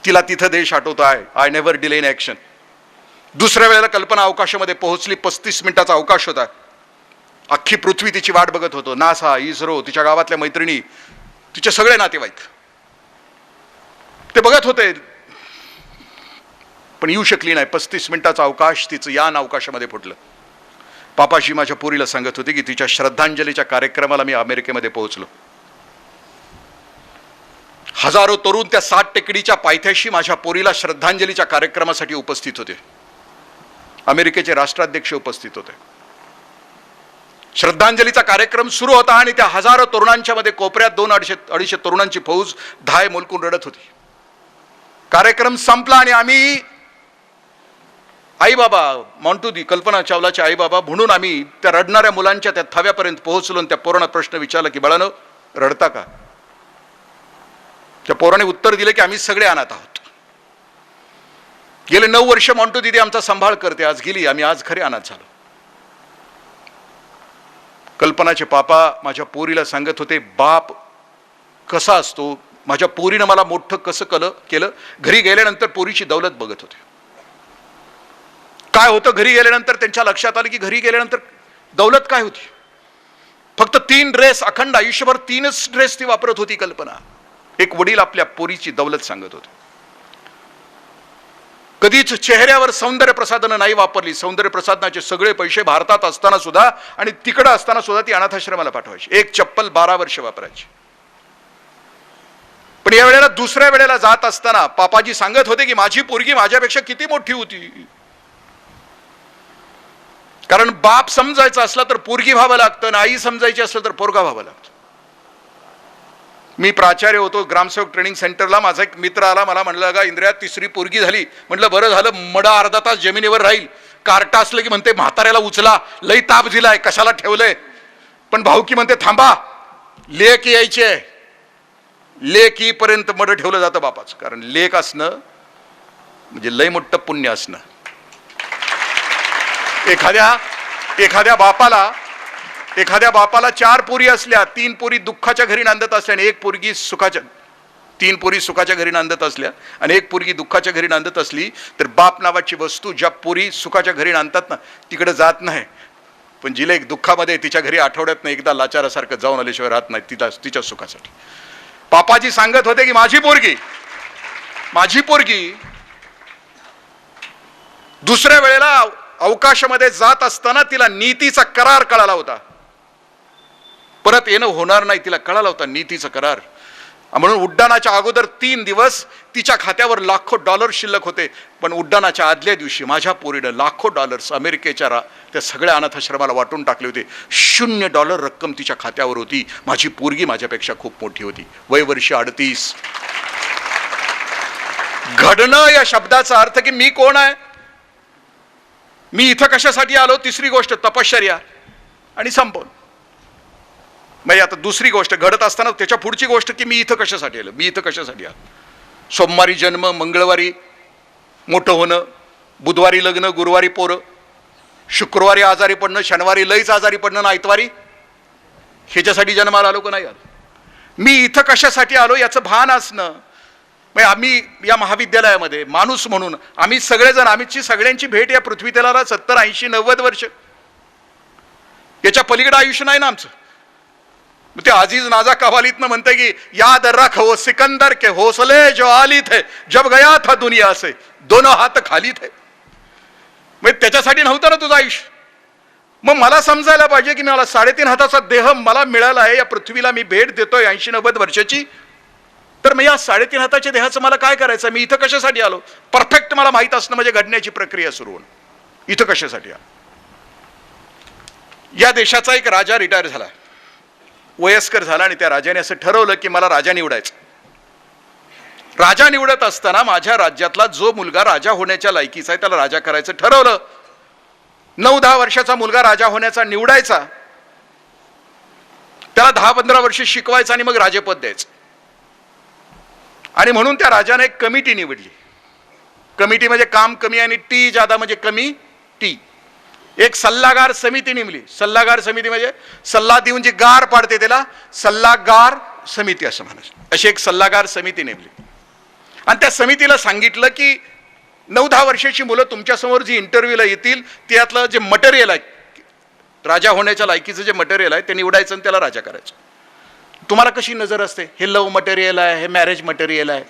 तिला तिथं देश आठवतो आहे. I never delay in action. दुसऱ्या वेळेला कल्पना अवकाशामध्ये पोहोचली. 35 मिनिटाचा अवकाश होता. अख्खी पृथ्वी तिची वाट बघत होतो. नासा, इस्रो, तिच्या गावातल्या मैत्रिणी, तिचे सगळे नातेवाईक ते बघत होते, पण येऊ शकली नाही. 35 मिनिटाचा अवकाश तिचं यान अवकाशामध्ये फुटलं. पापाशी माझ्या पोरीला सांगत होते की तिच्या श्रद्धांजलीच्या कार्यक्रमाला मी अमेरिकेमध्ये पोहोचलो. हजारो तरुण त्या 60 टेकडीच्या पायथ्याशी माझ्या पोरीला श्रद्धांजलीच्या कार्यक्रमासाठी उपस्थित होते. अमेरिकेचे राष्ट्राध्यक्ष उपस्थित होते. श्रद्धांजलीचा कार्यक्रम सुरू होता आणि त्या हजारो तरुणांच्या मध्ये कोपऱ्यात 200-250 तरुणांची फौज धाय मुलकून रडत होती. कार्यक्रम संपला आणि आम्ही आई बाबा, मॉन्टूदी, कल्पना चावलाचे आई बाबा म्हणून आम्ही त्या रडणाऱ्या मुलांच्या त्या थव्यापर्यंत पोहोचलो. त्या पोरांना प्रश्न विचारला की बाळानो, रडता का? त्या पोराने उत्तर दिले की आम्ही सगळे अनाथ आहोत. गेले 9 वर्ष मॉन्टू दिदी आमचा सांभाळ करते. आज गेली, आम्ही आज खरे अनाथ झालो. कल्पनाचे पापा माझ्या पोरीला सांगत होते, बाप कसा असतो. माझ्या पोरीनं मला मोठं कसं केलं. घरी गेल्यानंतर पोरीची दौलत बघत होते. काय होतं घरी गेल्यानंतर त्यांच्या लक्षात आलं की घरी गेल्यानंतर दौलत काय होती. फक्त 3 ड्रेस, अखंड आयुष्यभर 3च ड्रेस ती वापरत होती कल्पना. एक वडील आपल्या पोरीची दौलत सांगत होते. कधीच चेहऱ्यावर सौंदर्य प्रसाधनं नाही वापरली. सौंदर्य प्रसाधनाचे सगळे पैसे भारतात असताना सुद्धा आणि तिकडं असताना सुद्धा ती अनाथाश्रमाला पाठवायची. एक चप्पल 12 वर्ष वापरायची. पण या वेळेला दुसऱ्या वेळेला जात असताना पापाजी सांगत होते की माझी पोरगी माझ्यापेक्षा किती मोठी होती. कारण बाप समजायचं असला तर पोरगी व्हावं लागतं, आणि आई समजायची असलं तर पोरगा व्हावं लागतं. मी प्राचार्य होतो ग्रामसेवक ट्रेनिंग सेंटरला. माझा एक मित्र आला, मला म्हणलं का इंद्रिया 3री पोरगी झाली. म्हटलं बरं झालं, मडा अर्धा तास जमिनीवर राहील. कार्ट असलं की म्हणते म्हाताऱ्याला उचला, लई ताप दिलाय, कशाला ठेवलंय. पण भाऊकी म्हणते थांबा, लेक यायचे. लेक येईपर्यंत मड ठेवलं जातं बापाचं. कारण लेक असणं म्हणजे लई मोठं पुण्य असणं. एखाद्या बापाला 4 पोरी असल्या, 3 पोरी दुःखाच्या घरी नांदत असल्या आणि 1 पोरगी सुखाच्या, 3 पोरी सुखाच्या घरी नांदत असल्या आणि 1 पोरगी दुःखाच्या घरी नांदत असली तर बाप नावाची वस्तू ज्या पोरी सुखाच्या घरी नांदतात ना तिकडे जात नाही. पण जिला एक दुःखामध्ये तिच्या घरी आठवड्यातनं एकदा लाचारासारखं जाऊन आल्याशिवाय राहत नाही तिच्या सुखासाठी. पापाजी सांगत होते की माझी पोरगी दुसऱ्या वेळेला अवकाशामध्ये जात असताना तिला नीतीचा करार कळाला होता. परत येणं होणार नाही, तिला कळाला होता नीतीचा करार. म्हणून उड्डाणाच्या अगोदर 3 दिवस तिच्या खात्यावर लाखो डॉलर शिल्लक होते. पण उड्डाणाच्या आदल्या दिवशी माझ्या पोरीनं लाखो डॉलर्स अमेरिकेच्या त्या सगळ्या अनाथाश्रमाला वाटून टाकले होते. $0 रक्कम तिच्या खात्यावर होती. माझी पोरगी माझ्यापेक्षा खूप मोठी होती. वय वर्ष 38. घडणं या शब्दाचा अर्थ की मी कोण आहे, मी इथं कशासाठी आलो. 3री गोष्ट तपश्चर्या आणि संपवून. म्हणजे आता 2री गोष्ट घडत असताना त्याच्या पुढची गोष्ट की मी इथं कशासाठी आलो. सोमवारी जन्म, मंगळवारी मोठं होणं, बुधवारी लग्न, गुरुवारी पोरं, शुक्रवारी आजारी पडणं, शनिवारी लईच आजारी पडणं, नाईतवारी ह्याच्यासाठी जन्माला आलो का नाही आलो. मी इथं कशासाठी आलो याचं भान असणं. आम्ही या महाविद्यालयामध्ये माणूस म्हणून आम्ही सगळेजण, आमची सगळ्यांची भेट या पृथ्वी तलाला 70, 80, 90 वर्ष. याच्या पलीकडे आयुष्य नाही ना आमचं. ते अजीज नाजा कवालीतनं म्हणते की याद रख वो सिकंदर के हौसले जो आली थे जब गया था दुनिया से दोनों हात खाली थे. त्याच्यासाठी नव्हतं ना तुझं आयुष्य. मग मला समजायला पाहिजे की मला 3.5 हाताचा देह मला मिळाला आहे. या पृथ्वीला मी भेट देतोय 80-90 वर्षाची. तर मग या 3.5 हाताच्या देहाचं मला काय करायचं? मी इथं कशासाठी आलो? परफेक्ट मला माहित असणं म्हणजे घडण्याची प्रक्रिया सुरू होणं. इथं कशासाठी आलो? या देशाचा एक राजा रिटायर झाला, वयस्कर झाला, आणि त्या राजाने असं ठरवलं की मला राजा निवडायचं. राजा निवडत असताना माझ्या राज्यातला जो मुलगा राजा होण्याच्या लायकीचा आहे त्याला राजा करायचं ठरवलं. 9-10 वर्षाचा मुलगा राजा होण्याचा निवडायचा, त्याला 10-15 वर्ष शिकवायचं आणि मग राजेपद द्यायचं. आणि म्हणून त्या राजाने एक कमिटी निवडली. कमिटी म्हणजे काम कमी आणि टी जादा म्हणजे कमी टी. एक सल्लागार समिती नेमली. सल्लागार समिती म्हणजे सल्ला देऊन जी गार पाडते त्याला सल्लागार समिती असं म्हणायचं. अशी एक सल्लागार समिती नेमली आणि त्या समितीला सांगितलं की 9-10 वर्षाची मुलं तुमच्यासमोर जी इंटरव्ह्यूला येतील त्यातलं जे मटेरियल आहे, राजा होण्याच्या लायकीचं जे मटेरियल आहे ते निवडायचं आणि त्याला राजा करायचं. तुम्हाला कशी नजर असते? हे लव्ह मटेरियल आहे, हे मॅरेज मटेरियल आहे,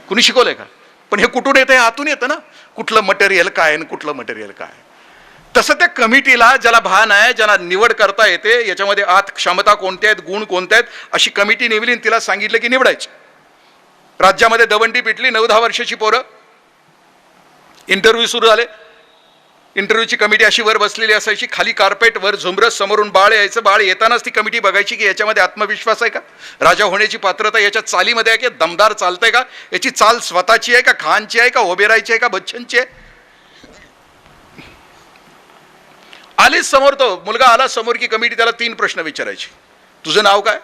कुणी शिकवलंय का? पण हे कुठून येतं? हे आतून येतं ना, कुठलं मटेरियल काय आणि कुठलं मटेरियल काय. तसं त्या कमिटीला ज्याला भान आहे, ज्याला निवड करता येते, याच्यामध्ये आत क्षमता कोणत्या आहेत, गुण कोणत्या आहेत, अशी कमिटी नेमली आणि तिला सांगितलं की निवडायची. राज्यामध्ये दवंडी पिटली. 9-10 वर्षाची पोरं. इंटरव्ह्यू सुरू झाले. इंटरव्ह्यूची कमिटी अशी वर बसलेली असायची, खाली कार्पेट, वर झुमरस, समोरून बाळ यायचं. बाळ येतानाच ती कमिटी बघायची की याच्यामध्ये आत्मविश्वास आहे का, राजा होण्याची पात्रता याच्या चालीमध्ये आहे की दमदार चालतंय का, याची चाल स्वतःची आहे का, खानची आहे का, ओबेरायची आहे का, बच्चनची आहे. आलीच समोर, तो मुलगा आला समोर की कमिटी त्याला 3 प्रश्न विचारायची. तुझं नाव काय,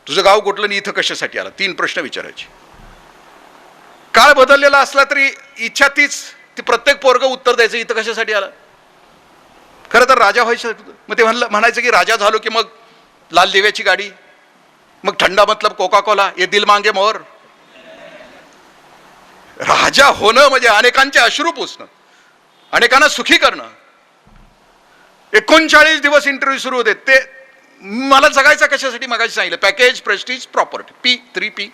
तुझं गाव कुठलं, आणि इथं कशासाठी आला. 3 प्रश्न विचारायचे. काळ बदललेला असला तरी इच्छा तीच, ती प्रत्येक पोरग उत्तर द्यायचं, इथं कशासाठी आला. खरं तर राजा व्हायचं. मग ते म्हणायचं की राजा झालो की मग लाल दिव्याची गाडी, मग थंडा मतलब कोका कोला, ये दिल मांगे मोर. राजा होणं म्हणजे अनेकांचे अश्रू पुसणं, अनेकांना सुखी करणं. 39 दिवस इंटरव्ह्यू सुरू होते. ते मला जगायचं कशासाठी मगाशी सांगितलं, पॅकेज, प्रेस्टिज, प्रॉपर्टी, P3P.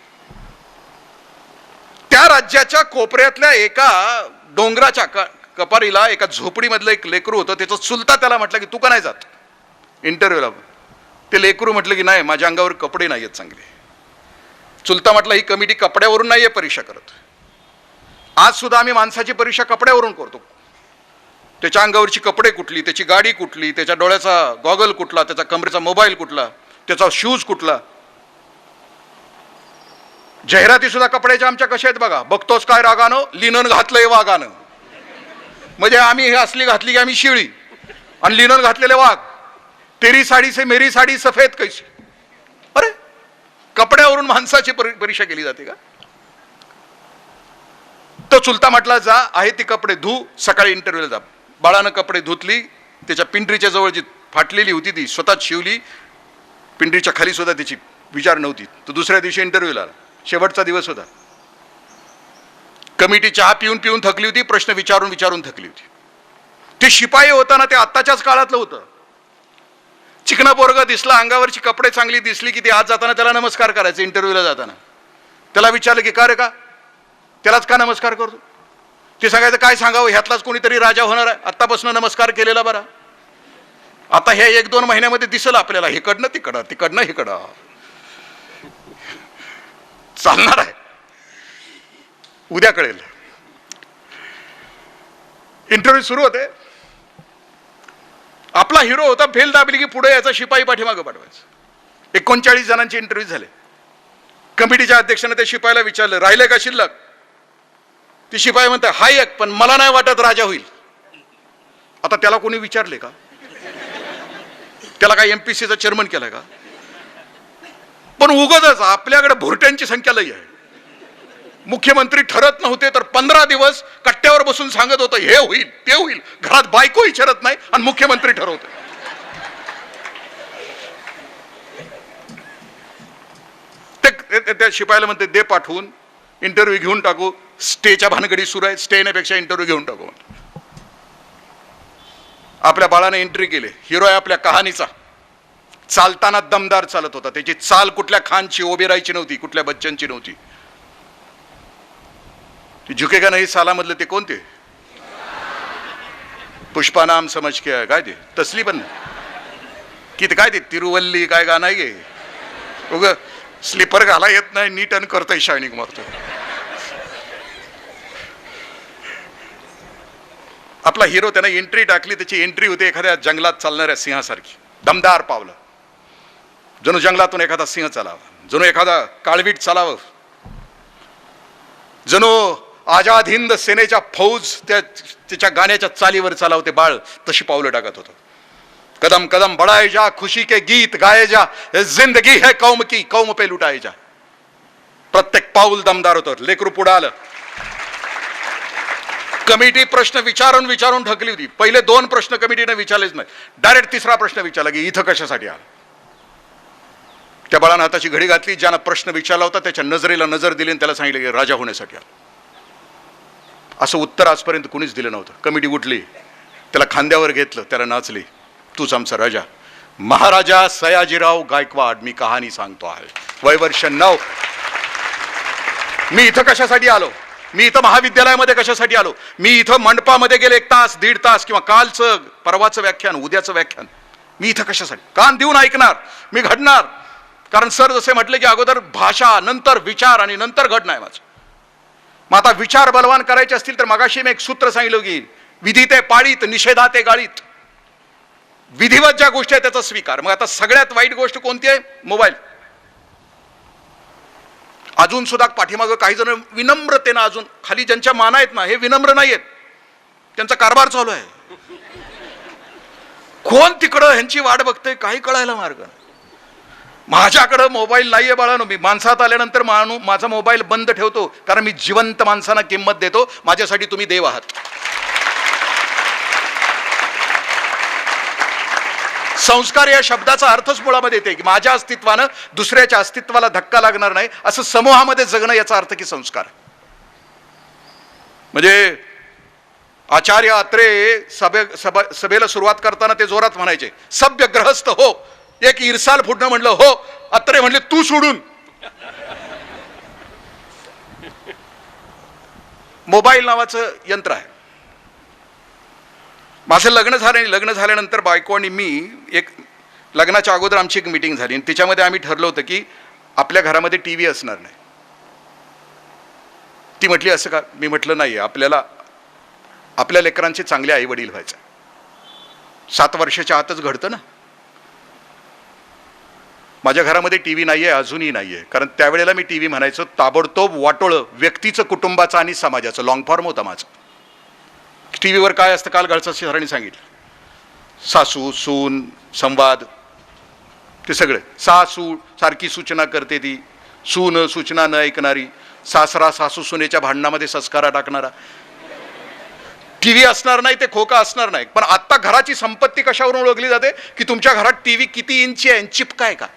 त्या राज्याच्या कोपऱ्यातल्या एका डोंगराच्या कपारीला एका झोपडीमधलं एक लेकरू होतं. त्याचा चुलता त्याला म्हटलं की तू का नाही जात इंटरव्ह्यूला. ते लेकरू म्हटलं की नाही, माझ्या अंगावर कपडे नाही आहेत चांगले. चुलता म्हटलं ही कमिटी कपड्यावरून नाही आहे परीक्षा करत. आज सुद्धा आम्ही माणसाची परीक्षा कपड्यावरून करतो. त्याच्या अंगावरची कपडे कुठली, त्याची गाडी कुठली, त्याच्या डोळ्याचा गॉगल कुठला, त्याचा कमरेचा मोबाईल कुठला, त्याचा शूज कुठला. जाहिराती सुद्धा कपड्याच्या आमच्या कशा आहेत बघा. बघतोस काय रागानं, लिनन घातलंय वाघानं. म्हणजे आम्ही हे असली घातली की आम्ही शिळी, आणि लिनन घातलेले वाघ. तेरी साडी से मेरी साडी सफेद कैसी. अरे, कपड्यावरून माणसाची परीक्षा केली जाते का? तो चुलता म्हटला जा, आहे ती कपडे धू, सकाळी इंटरव्ह्यूला जा. बाळानं कपडे धुतली. त्याच्या पिंडरीच्या जवळ जी फाटलेली होती ती स्वतःच शिवली. पिंडरीच्या खाली सुद्धा त्याची विचार नव्हती. तो दुसऱ्या दिवशी इंटरव्ह्यूला आला. शेवटचा दिवस होता. कमिटी चहा पिऊन पिऊन थकली होती, प्रश्न विचारून विचारून थकली होती. ते शिपाई होताना ते आत्ताच्याच काळातलं होतं. चिकना पोरगा दिसला, अंगावरची कपडे चांगली दिसली की ते आज जाताना त्याला नमस्कार करायचं. इंटरव्ह्यूला जाताना त्याला विचारलं की का रे, का त्यालाच का नमस्कार करतो. ते सांगायचं काय सांगावं, ह्यातलाच कोणीतरी राजा होणार आहे, आत्तापासून नमस्कार केलेला बरा. आता हे 1-2 महिन्यामध्ये दिसलं आपल्याला, हिकडनं तिकडं, तिकडनं हिकडं चालणार आहे. उद्या कळेल. इंटरव्ह्यू सुरू होते. आपला हिरो होता, फेल दाबली की पुढे याचा शिपाई पाठीमागं पाठवायचा. 39 जणांचे इंटरव्ह्यू झाले. कमिटीच्या अध्यक्षाने त्या शिपाईला विचारलं, राहिले का शिल्लक. ती शिपाई म्हणते हाय एक, पण मला नाही वाटत राजा होईल. आता त्याला कोणी विचारले का? त्याला काय MPCचा चेअरमन केलाय का? पण उगाचच आपल्याकडे भुरट्यांची संख्या लई आहे. मुख्यमंत्री ठरत नव्हते तर 15 दिवस कट्ट्यावर बसून सांगत होतं हे होईल ते होईल. घरात बायको विचारत नाही आणि मुख्यमंत्री ठरवते. त्या शिपायाला म्हणते दे पाठवून, इंटरव्ह्यू घेऊन टाकू. स्टेच्या भानगडी सुरू आहे, स्टे येण्यापेक्षा इंटरव्ह्यू घेऊन टाकू. आपल्या बाळाने एंट्री केली. हिरो आहे आपल्या कहाणीचा. चालताना दमदार चालत होता. त्याची चाल कुठल्या खानची, ओबेरायची नव्हती, कुठल्या बच्चनची नव्हती. झुकेगा नाही सालामधलं ते कोणते, पुष्पा नाम समज के, काय ते तसली पण की काय ते तिरुवल्ली काय गाणं आहे गे. उग स्लीपर घाला येत नाही, नीट अन करतोय शायनिंग मारतोय. आपला हिरो त्यानं एंट्री टाकली, त्याची एंट्री होती एखाद्या जंगलात चालणाऱ्या सिंहासारखी, दमदार पावलं, जणू जंगलातून एखादा सिंह चालावा, जणू एखादा काळवीट चालावं, जणू आझाद हिंद सेनेच्या फौज त्याच्या गाण्याच्या चालीवर चालावते बाळ, तशी पावलं टाकत होतं. कदम कदम बढ़ाए जा, खुशी के गीत गाए जा, जिंदगी है कौम की, कौम पे लुटाए जा. प्रत्येक पाऊल दमदार होतं. लेकरू पुढं आलं. कमिटी प्रश्न विचारून विचारून थकली होती. पहिले 2 प्रश्न कमिटीने विचारलेच नाही, डायरेक्ट तिसरा प्रश्न विचारला की इथं कशासाठी आला. त्या बाळानं हाताची घडी घातली, ज्यानं प्रश्न विचारला होता त्याच्या नजरेला नजर दिली आणि त्याला सांगितलं की राजा होण्यासाठी आला. असं उत्तर आजपर्यंत कुणीच दिलं नव्हतं. कमिटी उठली, त्याला खांद्यावर घेतलं, त्याला नाचली, तूच आमचा राजा. महाराजा सयाजीराव गायकवाड मी कहाणी सांगतो आहे. वय वर्ष 9. मी इथं कशासाठी आलो, मी इथं महाविद्यालयामध्ये कशासाठी आलो, मी इथं मंडपामध्ये गेले 1 तास 1.5 तास, किंवा कालचं परवाचं व्याख्यान, उद्याचं व्याख्यान, मी इथं कशासाठी. कान देऊन ऐकणार, मी घडणार. कारण सर जसे म्हटले की अगोदर भाषा, नंतर विचार आणि नंतर घडणं आहे माझं. मग आता विचार बलवान करायचे असतील तर मगाशी मी एक सूत्र सांगितलं की विधिते पाळीत, निषेधाते गाळीत. विधिवत ज्या गोष्टी आहेत त्याचा स्वीकार. मग आता सगळ्यात वाईट गोष्ट कोणती आहे? मोबाईल. अजून सुद्धा पाठीमागं काही जण विनम्रतेनं, अजून खाली ज्यांच्या मान आहेत ना, हे विनम्र नाही आहेत, त्यांचा कारभार चालू आहे. कोण तिकडं ह्यांची वाट बघतंय काही कळायला मार्ग. माझ्याकडं मोबाईल नाहीये बाळानो. मी माणसात आल्यानंतर माझा मोबाईल बंद ठेवतो, कारण मी जिवंत माणसांना किंमत देतो. माझ्यासाठी तुम्ही देव आहात. संस्कार या शब्दाचा अर्थच मुळामध्ये येते की माझ्या अस्तित्वानं दुसऱ्याच्या अस्तित्वाला धक्का लागणार नाही, असं समूहामध्ये जगणं याचा अर्थ की संस्कार. म्हणजे आचार्य अत्रे सभेला सुरुवात करताना ते जोरात म्हणायचे, सभ्य ग्रहस्थ हो. एक इरसाल फुटणं म्हणलं हो, अत्रे म्हणले तू सोडून. मोबाईल नावाचं यंत्र आहे. माझं लग्न झाल्यानंतर बायको आणि मी एक लग्नाच्या अगोदर आमची एक मीटिंग झाली आणि तिच्यामध्ये आम्ही ठरलं होतं की आपल्या घरामध्ये टीव्ही असणार नाही. ती म्हटली असं का? मी म्हटलं नाही, आपल्याला आपल्या लेकरांचे चांगले आई वडील व्हायचे. 7 वर्षाच्या आतच घडतं ना. माझ्या घरामध्ये टीव्ही नाहीये, अजूनही नाहीये. कारण त्यावेळेला मी टीव्ही म्हणायचो ताबडतोब वाटोळं व्यक्तीचं, कुटुंबाचं आणि समाजाचं. लॉंग फॉर्म होता माझं. टीव्हीवर काय असतं काल गळसा सरांनी सांगितलं. सासू सून संवाद, ते सगळे. सासू सारखी सूचना करते ती, सून सूचना न ऐकणारी, सासरा सासू सुनेच्या भांडणामध्ये संस्कारा टाकणारा. टीव्ही असणार नाही ते खोका असणार नाही. पण आता घराची संपत्ती कशावरून ओळखली जाते की तुमच्या घरात टीव्ही किती इंची आहे, चिपका आहे का.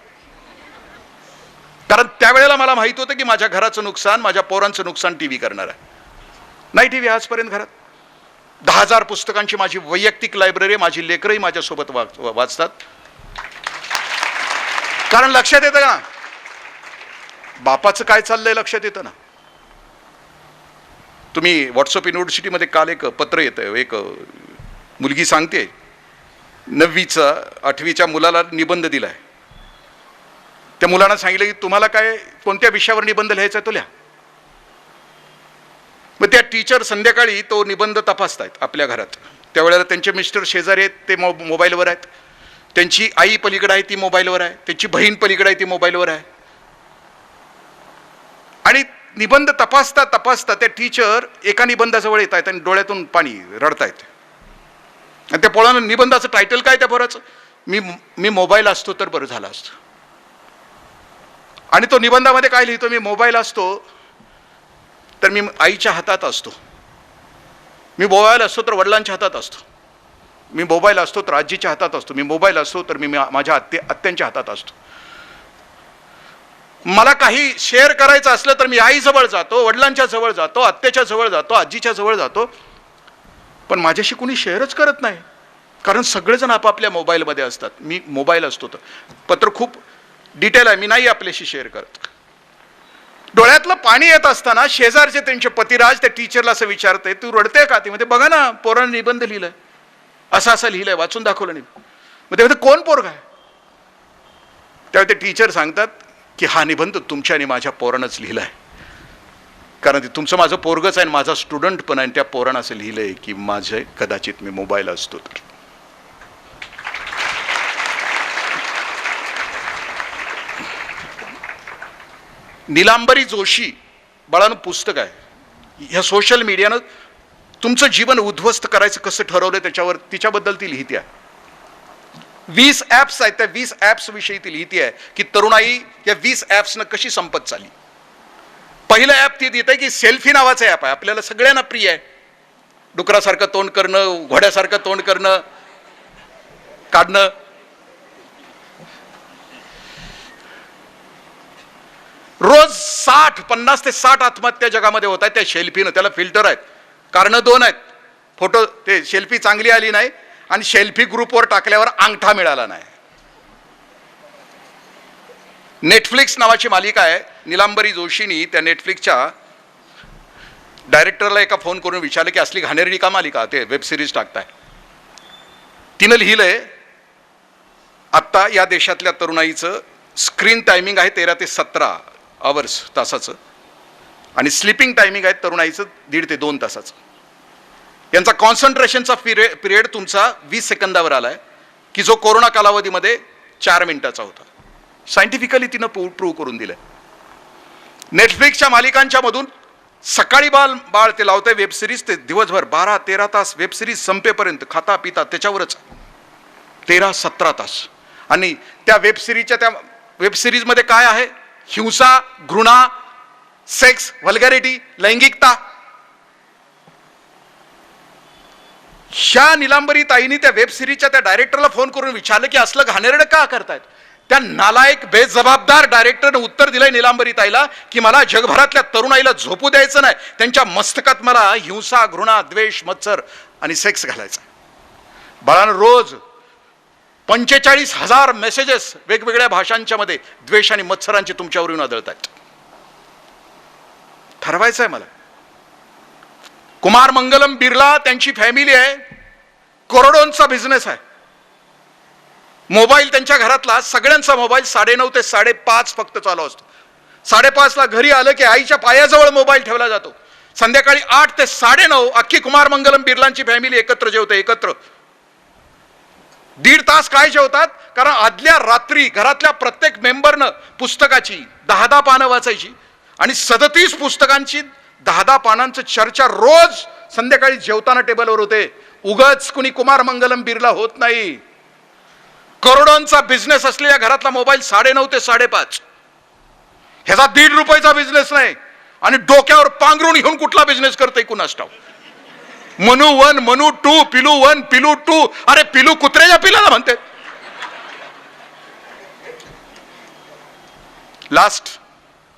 कारण त्यावेळेला मला माहित होतं की माझ्या घराचं नुकसान, माझ्या पोरांचं नुकसान टीव्ही करणार आहे. नाही टीव्ही आजपर्यंत घरात. 10,000 पुस्तकांची माझी वैयक्तिक लायब्ररी, माझी लेकरही माझ्यासोबत वाचतात. कारण लक्षात येतं ना बापाचं काय चाललंय, लक्षात येतं ना. तुम्ही व्हॉट्सअप युनिव्हर्सिटीमध्ये काल एक पत्र येतं, एक मुलगी सांगते 9वीचा 8वीच्या मुलाला निबंध दिलाय. त्या मुलानं सांगितलं की तुम्हाला काय कोणत्या विषयावर निबंध लिहायचा आहे तो लिहा. मग त्या टीचर संध्याकाळी तो निबंध तपासतायत आपल्या घरात. त्यावेळेला त्यांचे मिस्टर शेजारी आहेत, ते मोबाईलवर आहेत. त्यांची आई पलीकडे आहे, ती मोबाईलवर आहे. त्यांची बहीण पलीकडे आहे, ती मोबाईलवर आहे. आणि निबंध तपासता तपासता त्या टीचर एका निबंधाजवळ येत आहेत आणि डोळ्यातून पाणी रडतायत. आणि त्या पोरानं निबंधाचं टायटल काय त्या पोराचं, मी मोबाईल असतो तर बरं झालं असतं. आणि तो निबंधामध्ये काय लिहितो, मी मोबाईल असतो तर मी आईच्या हातात असतो, मी मोबाईल असतो तर वडिलांच्या हातात असतो, मी मोबाईल असतो तर आजीच्या हातात असतो, मी मोबाईल असतो तर मी माझ्या आत्यांच्या हातात असतो. मला काही शेअर करायचं असलं तर मी आईजवळ जातो, वडिलांच्या जवळ जातो, आत्याच्या जवळ जातो, आजीच्या जवळ जातो. पण माझ्याशी कुणी शेअरच करत नाही, कारण सगळेजण आपापल्या मोबाईलमध्ये असतात. मी मोबाईल असतो तर. पत्र खूप डिटेल आहे, मी नाही आपल्याशी शेअर करत. डोळ्यातलं पाणी येत असताना शेजारचे त्यांचे पतिराज त्या टीचरला असं विचारते, तू रडते का? ती म्हणते बघा ना पोरानं निबंध लिहिलाय, असं असं लिहिलंय, वाचून दाखवलं नाही. मग ते म्हणते कोण पोरगा आहे? त्यावेळी ते टीचर सांगतात की हा निबंध तुमच्या आणि माझ्या पोरानंच लिहिलाय, कारण ते तुमचं माझं पोरगच आहे आणि माझा स्टुडंट पण आहे. त्या पोरानं असं लिहिलंय की माझे कदाचित मी मोबाईल असतो तर. नीलांबरी जोशी बाळानं पुस्तक आहे. ह्या सोशल मीडियानं तुमचं जीवन उद्ध्वस्त करायचं कसं ठरवलं त्याच्यावर तिच्याबद्दल ती लिहिते आहे. 20 ॲप्स आहेत, त्या 20 ॲप्स विषयी ती लिहिते आहे की तरुणाई या 20 ॲप्सनं कशी संपत चालली. पहिलं ॲप ती देत आहे की सेल्फी नावाचं ॲप आहे, आपल्याला सगळ्यांना प्रिय आहे. डुकरासारखं तोंड करणं, घोड्यासारखं तोंड करणं, काढणं. रोज 50 ते 60 आत्महत्या जगामध्ये होत आहेत त्या सेल्फीनं. त्याला फिल्टर आहेत, कारण 2 आहेत. फोटो ते सेल्फी चांगली आली नाही आणि सेल्फी ग्रुपवर टाकल्यावर अंगठा मिळाला नाही. नेटफ्लिक्स नावाची मालिका आहे. नीलांबरी जोशीनी त्या नेटफ्लिक्सच्या डायरेक्टरला एका फोन करून विचारलं की असली घाणेरडी का मालिका ते वेब सिरीज टाकताय. तिनं लिहिलंय आत्ता या देशातल्या तरुणाईचं स्क्रीन टायमिंग आहे 13 ते 17 आवर्स तासाचं आणि स्लीपिंग टायमिंग आहे तरुणाईचं 1.5 ते 2 तासाचं. यांचा कॉन्सन्ट्रेशनचा पिरियड तुमचा 20 सेकंदावर आलाय की जो कोरोना कालावधीमध्ये 4 मिनिटाचा होता. सायंटिफिकली तिनं प्रूव्ह करून दिलंय. नेटफ्लिक्सच्या मालिकांच्या मधून सकाळी बाळ ते लावतंय वेब सिरीज, ते दिवसभर 12-13 तास वेब सिरीज संपेपर्यंत खाता पिता त्याच्यावरच 13-17 तास. आणि त्या वेब सिरीजमध्ये काय आहे? हिंसा, घृणा, सेक्स, व्हल्गॅरिटी, लैंगिकता. ह्या नीलांबरी ताईंनी त्या वेब सिरीजच्या त्या डायरेक्टरला फोन करून विचारलं की असलं घाणेरडं का करतायत. त्या नालायक बेजबाबदार डायरेक्टरने उत्तर दिलंय नीलांबरी ताईला की मला जगभरातल्या तरुणाईला झोपू द्यायचं नाही, त्यांच्या मस्तकात मला हिंसा, घृणा, द्वेष, मत्सर आणि सेक्स घालायचा. बाळानं रोज 45,000 मेसेजेस वेगवेगळ्या भाषांच्या मध्ये द्वेष आणि मत्सरांचे तुमच्यावरून आढळत आहेत. ठरवायचं आहे मला. कुमार मंगलम बिर्ला त्यांची फॅमिली आहे, करोडोंचा बिझनेस आहे. मोबाईल त्यांच्या घरातला सगळ्यांचा मोबाईल 9:30 ते 5:30 फक्त चालू असतो. 5:30ला घरी आलं की आईच्या पायाजवळ मोबाईल ठेवला जातो. संध्याकाळी 8 ते 9:30 अख्खी कुमार मंगलम बिर्लांची फॅमिली एकत्र जेवते. एकत्र 1.5 तास काय जेवतात, कारण आदल्या रात्री घरातल्या प्रत्येक मेंबरनं पुस्तकाची 10 पानं वाचायची आणि 37 पुस्तकांची 10 पानांचं चर्चा रोज संध्याकाळी जेवताना टेबलवर होते. उगाच कुणी कुमार मंगलम बिर्ला होत नाही. करोडोंचा बिझनेस असलेल्या घरातला मोबाईल 9:30 ते 5:30. ह्याचा ₹1.5 बिझनेस नाही आणि डोक्यावर पांघरून घेऊन कुठला बिझनेस करतोय कुणास ठाऊक. मनू 1, मनू 2, पिलू 1, पिलू 2. अरे पिलू कुत्र्याच्या पिलाला म्हणते. लास्ट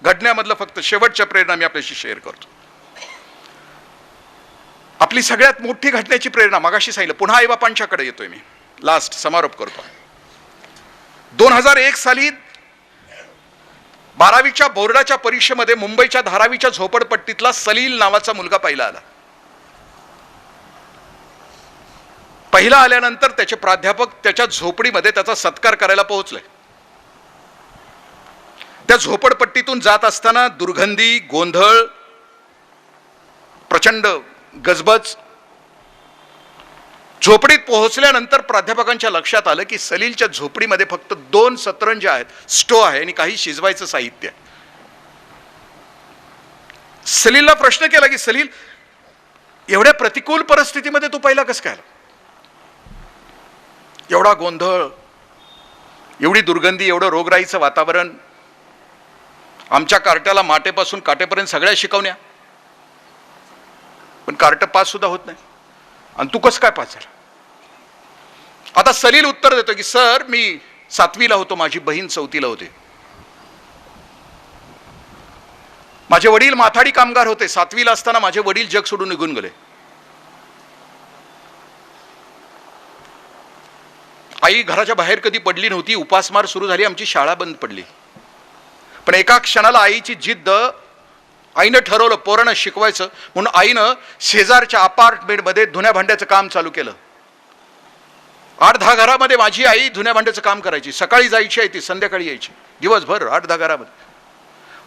घडण्यामधलं फक्त शेवटच्या प्रेरणा मी आपल्याशी शेअर करतो. आपली सगळ्यात मोठी घटनेची प्रेरणा मगाशी सांगितलं, पुन्हा आईबापांच्याकडे येतोय मी. लास्ट समारोप करतो. 2001 साली 12वीच्या बोर्डाच्या परीक्षेमध्ये मुंबईच्या धारावीच्या झोपडपट्टीतला सलील नावाचा मुलगा पहिला आला. पहिला आल्यानंतर त्याचे प्राध्यापक त्याच्या झोपडीमध्ये त्याचा सत्कार करायला पोहोचले. त्या झोपडपट्टीतून जात असताना दुर्गंधी, गोंधळ, प्रचंड गजबज. झोपडीत पोहोचल्यानंतर प्राध्यापकांच्या लक्षात आलं की सलीलच्या झोपडीमध्ये फक्त 2 सतरंज आहेत, स्टो आहे आणि काही शिजवायचं साहित्य. सलीलला प्रश्न केला की सलील, एवढ्या प्रतिकूल परिस्थितीमध्ये तू पहिला कसं काय आला? एवढा गोंधळ, एवढी दुर्गंधी, एवढं रोगराईचं वातावरण, आमच्या कार्ट्याला माटेपासून काटेपर्यंत सगळ्या शिकवण्या, पण कार्ट पास सुद्धा होत नाही आणि तू कसं काय पास झाला? आता सलील उत्तर देतो की सर, मी 7वीला होतो, माझी बहीण 4थीला होते. माझे वडील माथाडी कामगार होते. 7वीला असताना माझे वडील जग सोडून निघून गेले. आई घराच्या बाहेर कधी पडली नव्हती. उपासमार सुरू झाली, आमची शाळा बंद पडली. पण एका क्षणाला आईची जिद्द, आईनं ठरवलं पोरांना शिकवायचं म्हणून आईनं शेजारच्या अपार्टमेंटमध्ये धुण्या भांड्याचं काम चालू केलं. 8-10 घरामध्ये माझी आई धुण्या भांड्याचं काम करायची. सकाळी जायची आहे ती, संध्याकाळी यायची. दिवसभर 8-10 घरामध्ये.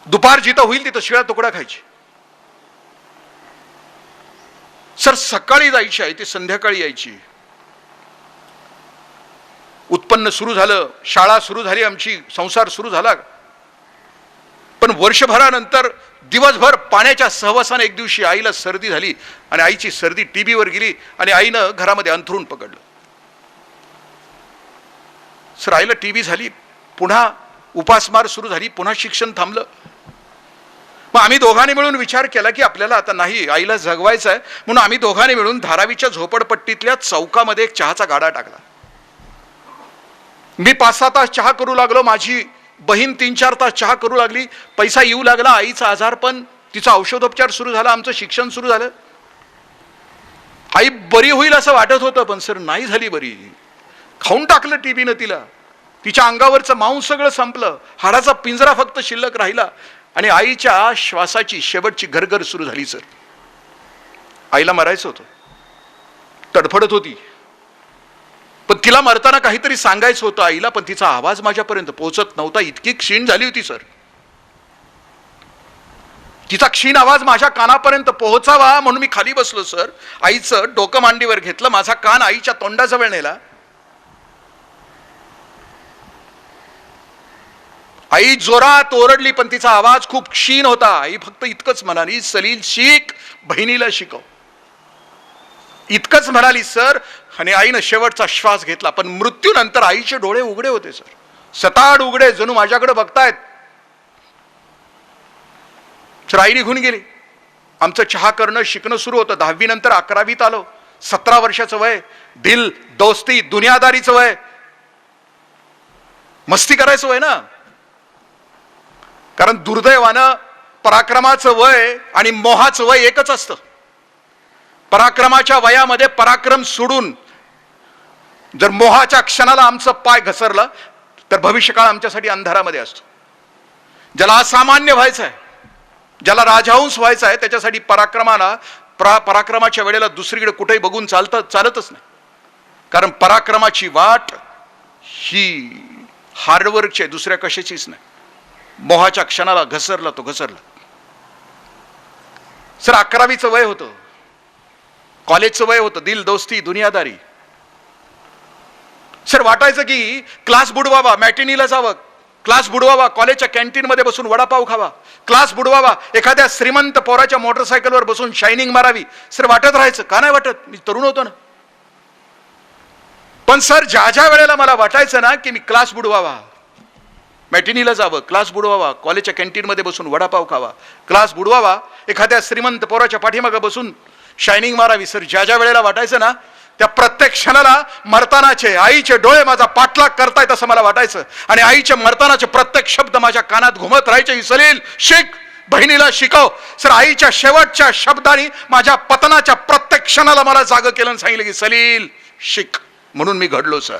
दुपार जिथं होईल तिथं शिळा तुकडा खायची. सर सकाळी जायची आहे ती, संध्याकाळी यायची. उत्पन्न सुरू झालं, शाळा सुरू झाली, आमची संसार सुरू झाला. पण वर्षभरानंतर दिवसभर पाण्याच्या सहवासाने एक दिवशी आईला सर्दी झाली आणि आईची सर्दी TB वर गेली आणि आईनं घरामध्ये अंथरूण पकडलं. सर आईला TB झाली, पुन्हा उपासमार सुरू झाली, पुन्हा शिक्षण थांबलं. मग आम्ही दोघांनी मिळून विचार केला की आपल्याला आता नाही, आईला जगवायचं आहे, म्हणून आम्ही दोघांनी मिळून धारावीच्या झोपडपट्टीतल्या चौकामध्ये एक चहाचा गाडा टाकला. मी 5-6 तास चहा करू लागलो, माझी बहीण 3-4 तास चहा करू लागली. पैसा येऊ लागला, आईचा आजारपण, तिचा औषधोपचार सुरू झाला, आमचं शिक्षण सुरू झालं. आई बरी होईल असं वाटत होतं, पण सर नाही झाली बरी. खाऊन टाकलं TBनं तिला. तिच्या अंगावरचं मांस सगळं संपलं, हाडाचा पिंजरा फक्त शिल्लक राहिला आणि आईच्या श्वासाची शेवटची घरघर सुरू झाली. सर आईला मरायचं होतं, तडफडत होती, पण तिला मरताना काहीतरी सांगायचं होतं आईला, पण तिचा आवाज माझ्यापर्यंत पोहोचत नव्हता. इतकी क्षीण झाली होती सर. तिचा क्षीण आवाज माझ्या कानापर्यंत पोहोचावा म्हणून मी खाली बसलो. सर आईचं डोकं मांडीवर घेतलं, माझा कान आईच्या तोंडाजवळ नेला. आई जोरात ओरडली, पण तिचा आवाज खूप क्षीण होता. आई फक्त इतकंच म्हणाली, सलील शिक, बहिणीला शिकव, इतकंच म्हणाली सर. आणि आईनं शेवटचा श्वास घेतला. पण मृत्यूनंतर आईचे डोळे उघडे होते सर, सताड उघडे, जणू माझ्याकडे बघतायत. सर आई निघून गेली. आमचं चहा करणं शिकणं सुरू होतं. 10वी नंतर 11वीत आलो. 17 वर्षाचं वय, दिल दोस्ती दुनियादारीचं वय, मस्ती करायचं वय ना. कारण दुर्दैवानं पराक्रमाचं वय आणि मोहाचं वय एकच असतं. पराक्रमाच्या वयामध्ये पराक्रम सोडून जर मोहाच्या क्षणाला आमचं पाय घसरलं तर भविष्यकाळ आमच्यासाठी अंधारामध्ये असतो. ज्याला असामान्य व्हायचं आहे, ज्याला राजहंस व्हायचं आहे, त्याच्यासाठी पराक्रमाच्या वेळेला दुसरीकडे कुठेही बघून चालतच नाही. कारण पराक्रमाची वाट ही हार्डवर्कची आहे, दुसऱ्या कशाचीच नाही. मोहाच्या क्षणाला घसरला तो घसरला. सर 11वीचं वय होतं, कॉलेजचं वय होतं, दिल दोस्ती दुनियादारी. सर वाटायचं की क्लास बुडवावा, मॅटिनीला जावं, क्लास बुडवावा, कॉलेजच्या कॅन्टीन मध्ये बसून वडापाव खावा, क्लास बुडवावा, एखाद्या श्रीमंत पोराच्या मोटरसायकलवर बसून शायनिंग मारावी. सर वाटत राहायचं. का नाही वाटत? मी तरुण होतो ना. पण सर ज्या वेळेला मला वाटायचं ना की मी क्लास बुडवावा, मॅटिनीला जावं, क्लास बुडवावा, कॉलेजच्या कॅन्टीन मध्ये बसून वडापाव खावा, क्लास बुडवावा, एखाद्या श्रीमंत पोराच्या पाठीमागे बसून शायनिंग मारावी. सर ज्या वेळेला वाटायचं ना, त्या प्रत्येक क्षणाला मरतानाचे आईचे डोळे माझा पाठलाग करतायत असं मला वाटायचं. आणि आईचे मरतानाचे प्रत्येक शब्द माझ्या कानात घुमत राहायचे, सलील शिक, बहिणीला शिकव. सर आईच्या शेवटच्या शब्दांनी माझ्या पतनाच्या प्रत्येक क्षणाला मला जागं केलं आणि सांगितलं की सलील शिक. म्हणून मी घडलो सर.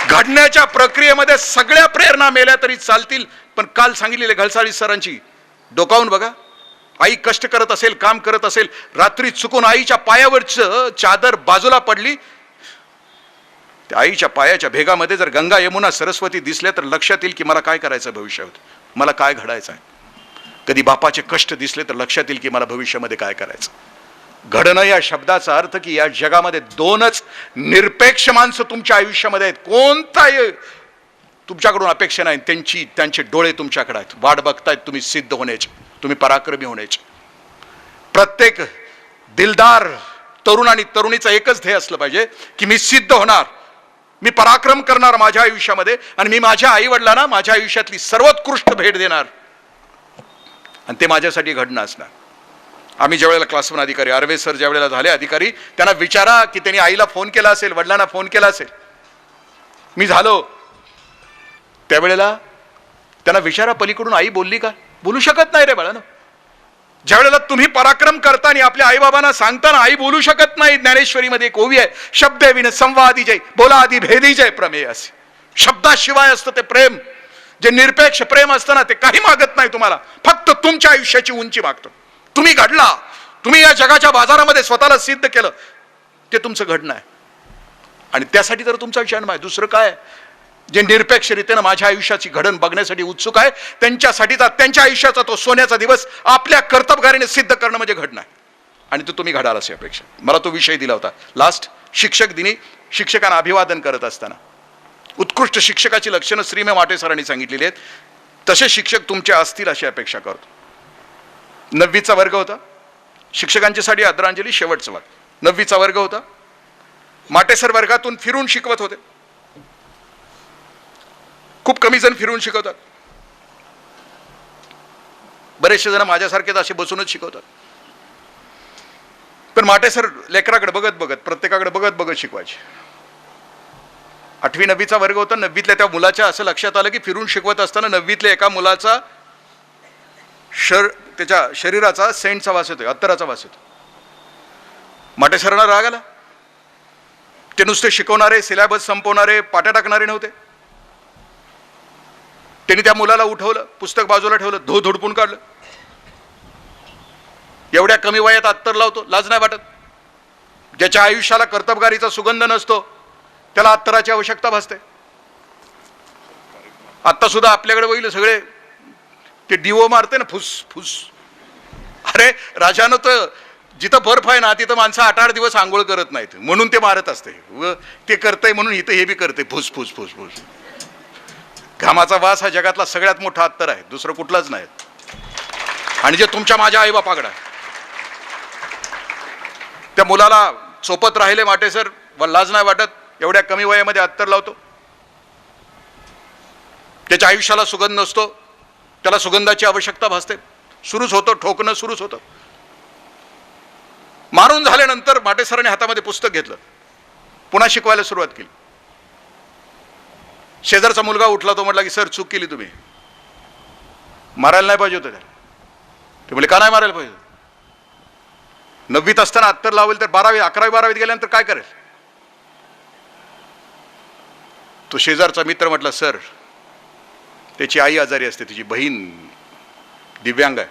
घडण्याच्या प्रक्रियेमध्ये सगळ्या प्रेरणा मेल्या तरी चालतील, पण काल सांगितलेले घलसाळी सरांची डोकावून बघा. आई कष्ट करत असेल, काम करत असेल, रात्री चुकून आईच्या पायावरचं चादर बाजूला पडली, त्या आईच्या पायाच्या भेगामध्ये जर गंगा यमुना सरस्वती दिसल्या तर लक्षात येईल की मला काय करायचं भविष्यात, मला काय घडायचं आहे. कधी बापाचे कष्ट दिसले तर लक्षात येईल की मला भविष्यामध्ये काय करायचं. घडणं या शब्दाचा अर्थ की या जगामध्ये 2च निरपेक्ष माणसं तुमच्या आयुष्यामध्ये आहेत. कोणताही तुमच्याकडून अपेक्षा नाही, त्यांचे डोळे तुमच्याकडे आहेत, वाट बघतायत तुम्ही सिद्ध होण्याचे, तुम्ही पराक्रमी होण्याचे. प्रत्येक दिलदार तरुण आणि तरुणीचा एकच ध्येय असलं पाहिजे की मी सिद्ध होणार, मी पराक्रम करणार माझ्या आयुष्यामध्ये आणि मी माझ्या आई वडिलांना माझ्या आयुष्यातली सर्वोत्कृष्ट भेट देणार आणि ते माझ्यासाठी घडणं असणार. आम्ही ज्या वेळेला क्लास 1 अधिकारी आर्वे सर ज्या वेळेला झाले अधिकारी, त्यांना विचारा की त्यांनी आईला फोन केला असेल, वडिलांना फोन केला असेल. मी झालो त्यावेळेला त्यांना विचारा पलीकडून आई बोलली का? बोलू शकत नाही रे बाळानो. ज्या वेळेला तुम्ही पराक्रम करता आणि आपल्या आईबाबांना सांगताना आई बोलू शकत नाही. ज्ञानेश्वरीमध्ये एक ओवी आहे, शब्द विन संवादी जय, बोला आधी भेदी जय प्रमेय. असे शब्दाशिवाय असतं ते प्रेम, जे निरपेक्ष प्रेम असतं ना, ते काही मागत नाही तुम्हाला, फक्त तुमच्या आयुष्याची उंची मागतं. तुम्ही घडला, तुम्ही या जगाच्या बाजारामध्ये स्वतःला सिद्ध केलं, ते तुमचं घडणं आहे. आणि त्यासाठी तर तुमचा जन्म आहे, दुसरं काय? जे निरपेक्षरितेनं माझ्या आयुष्याची घडण बघण्यासाठी उत्सुक आहे, त्यांच्यासाठीचा त्यांच्या आयुष्याचा तो सोन्याचा दिवस आपल्या कर्तबगारीने सिद्ध करणं म्हणजे घडणं आहे. आणि तो तुम्ही घडाल अशी अपेक्षा. मला तो विषय दिला होता लास्ट शिक्षक दिनी. शिक्षकांना अभिवादन करत असताना उत्कृष्ट शिक्षकाची लक्षणं श्रीमे माटे सरांनी सांगितलेली आहेत. तसे शिक्षक तुमचे असतील अशी अपेक्षा करतो. 9वीचा वर्ग होता, शिक्षकांची साठी आदरांजली शेवटचा वर्ग. 9वीचा वर्ग होता. माटेसर वर्गातून फिरून शिकवत होते. खूप कमी जण फिरून शिकवतात, बरेचसे जण माझ्यासारखेच असे बसूनच शिकवतात. पण माटेसर लेकराकडे बघत बघत, प्रत्येकाकडे बघत बघत शिकवायचे. 8वी 9वीचा वर्ग होता. 9वीतल्या त्या मुलाच्या असं लक्षात आलं की फिरून शिकवत असताना 9वीतल्या एका मुलाचा त्याच्या शरीराचा सेंटचा वास येतोय, अत्तराचा वास येतो. माटेसरांना राग आला. ते नुसते शिकवणारे, सिलेबस संपवणारे, पाट्या टाकणारे नव्हते. त्यांनी त्या मुलाला उठवलं, पुस्तक बाजूला ठेवलं, धोडपून काढलं. एवढ्या कमी वयात अत्तर लावतो, लाज नाही वाटत? ज्याच्या आयुष्याला कर्तबगारीचा सुगंध नसतो त्याला अत्तराची आवश्यकता भासते. आता सुद्धा आपल्याकडे बघितलं सगळे ते डिओ मारते ना, फुस फुस. अरे राजानं तर जिथं बर्फ आहे ना तिथं माणसं 8-8 दिवस आंघोळ करत नाहीत म्हणून ते मारत असते. व ते करतंय म्हणून इथं हे बी करते, फुस फुस फुस फुस. घामाचा वास हा जगातला सगळ्यात मोठा अत्तर आहे, दुसरं कुठलाच नाही. आणि जे तुमच्या माझ्या आई बापाकडे आहे, त्या मुलाला चोपत राहिले माटेसर. व लाज नाही वाटत? एवढ्या कमी वयामध्ये अत्तर लावतो. त्याच्या आयुष्याला सुगंध नसतो, त्याला सुगंधाची आवश्यकता भासते. सुरूच होतं, ठोकणं सुरूच होतं. मारून झाल्यानंतर माटेसरांनी हातामध्ये पुस्तक घेतलं, पुन्हा शिकवायला सुरुवात केली. शेजारचा मुलगा उठला, तो म्हटला की सर चूक केली तुम्ही, मारायला नाही पाहिजे होतं त्याला. ते म्हटले का नाही मारायला पाहिजे? 9वीत असताना अत्तर लावेल तर 12वी 11वी 12वीत गेल्यानंतर काय करेल? तो शेजारचा मित्र म्हटला सर त्याची आई आजारी असते, तिची बहीण दिव्यांग आहे.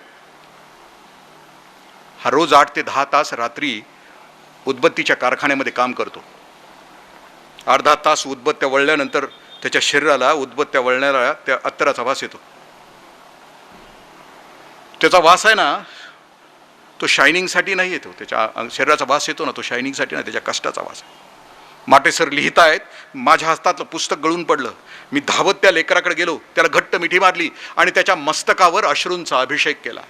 हा रोज 8 ते 10 तास रात्री उदबत्तीच्या कारखान्यामध्ये काम करतो. 8-10 तास उदबत्त्या वळल्यानंतर त्याच्या शरीराला उदबत्त्या वळणाऱ्या त्या अत्तराचा वास येतो. त्याचा वास आहे ना, तो शायनिंगसाठी नाही येतो. त्याच्या शरीराचा वास येतो ना, तो शायनिंगसाठी नाही, त्याच्या कष्टाचा वास आहे. माटेसर लिहित आहेत, माझ्या हस्तातलं पुस्तक गळून पडलं. मी धावत त्या लेकराकडे गेलो, त्याला घट्ट मिठी मारली आणि त्याच्या मस्तकावर अश्रूंचा अभिषेक केला.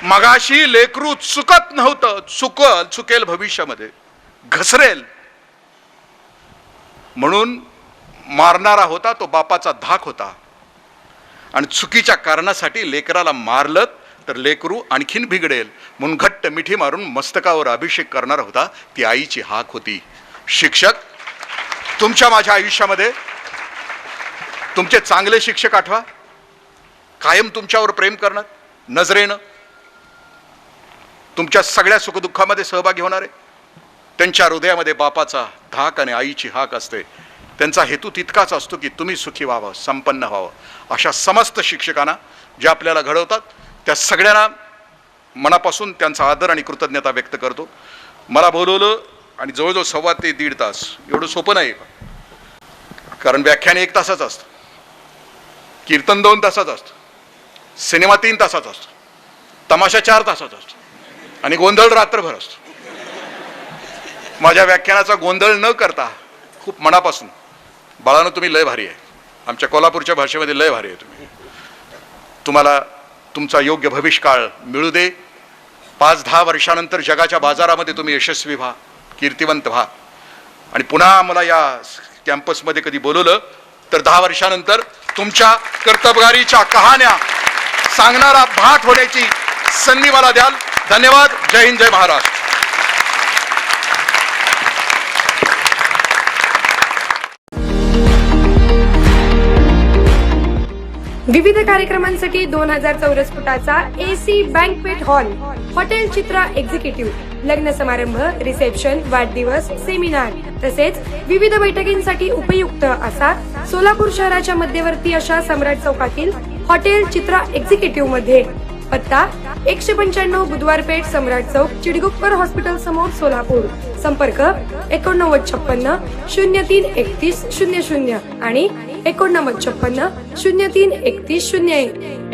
मगाशी लेकरू चुकत नव्हतं, चुकेल भविष्यामध्ये, घसरेल म्हणून मारणारा होता तो बापाचा धाक होता. आणि चुकीच्या कारणासाठी लेकराला मारलं तर लेकरू आणखीन बिघडेल म्हणून घट्ट मिठी मारून मस्तकावर अभिषेक करणारा होता, ती आईची हाक होती. शिक्षक तुमच्या माझ्या आयुष्यामध्ये तुमचे चांगले शिक्षक आठवा, कायम तुमच्यावर प्रेम करणार, नजरेनं तुमच्या सगळ्या सुखदुःखामध्ये सहभागी होणारे. त्यांच्या हृदयामध्ये बापाचा धाक आणि आईची हाक असते. त्यांचा हेतू तितकाच असतो की तुम्ही सुखी व्हावं, संपन्न व्हावं. अशा समस्त शिक्षकांना जे आपल्याला घडवतात त्या सगळ्यांना मनापासून त्यांचा आदर आणि कृतज्ञता व्यक्त करतो. मला बोलवलं आणि जवळजवळ 1.25 ते 1.5 तास, एवढं सोपं नाही. कारण व्याख्यान 1 तासाचं असतं, कीर्तन 2 तासाचं असतं, सिनेमा 3 तासाचा असतो, तमाशा 4 तासाचा असतो आणि गोंधळ रात्रभर असतो. माझ्या व्याख्यानाचा गोंधळ न करता खूप मनापासून, बाळानं तुम्ही लय भारी आहे, आमच्या कोल्हापूरच्या भाषेमध्ये लय भारी आहे तुम्ही, तुम्हाला तुमचा योग्य भविष्यकाळ मिळू दे. 5-10 वर्षानंतर जगाच्या बाजारामध्ये तुम्ही यशस्वी व्हा, कीर्तिवंत व्हा. आणि पुन्हा मला या कॅम्पसमध्ये कधी बोलवलं तर 10 वर्षानंतर तुमच्या कर्तबगारीच्या कहाण्या सांगणारा भाट होण्याची संधी मला द्याल. धन्यवाद. जय हिंद, जय महाराष्ट्र. विविध कार्यक्रमांसाठी 2000 चौरस फुटाचा AC बँकवेट हॉल, हॉटेल चित्रा एक्झिक्युटिव्ह, लग्न समारंभ, रिसेप्शन, वाढदिवस, सेमिनार तसेच विविध बैठकींसाठी उपयुक्त असा सोलापूर शहराच्या मध्यवर्ती अशा सम्राट चौकातील हॉटेल चित्रा एक्झिक्युटिव्ह मध्ये. पत्ता 195 बुधवार पेठ, सम्राट चौक, चिडगुप्पर हॉस्पिटल समोर, सोलापूर. संपर्क 8956 03 31 00 आणि 8956 03 31 01.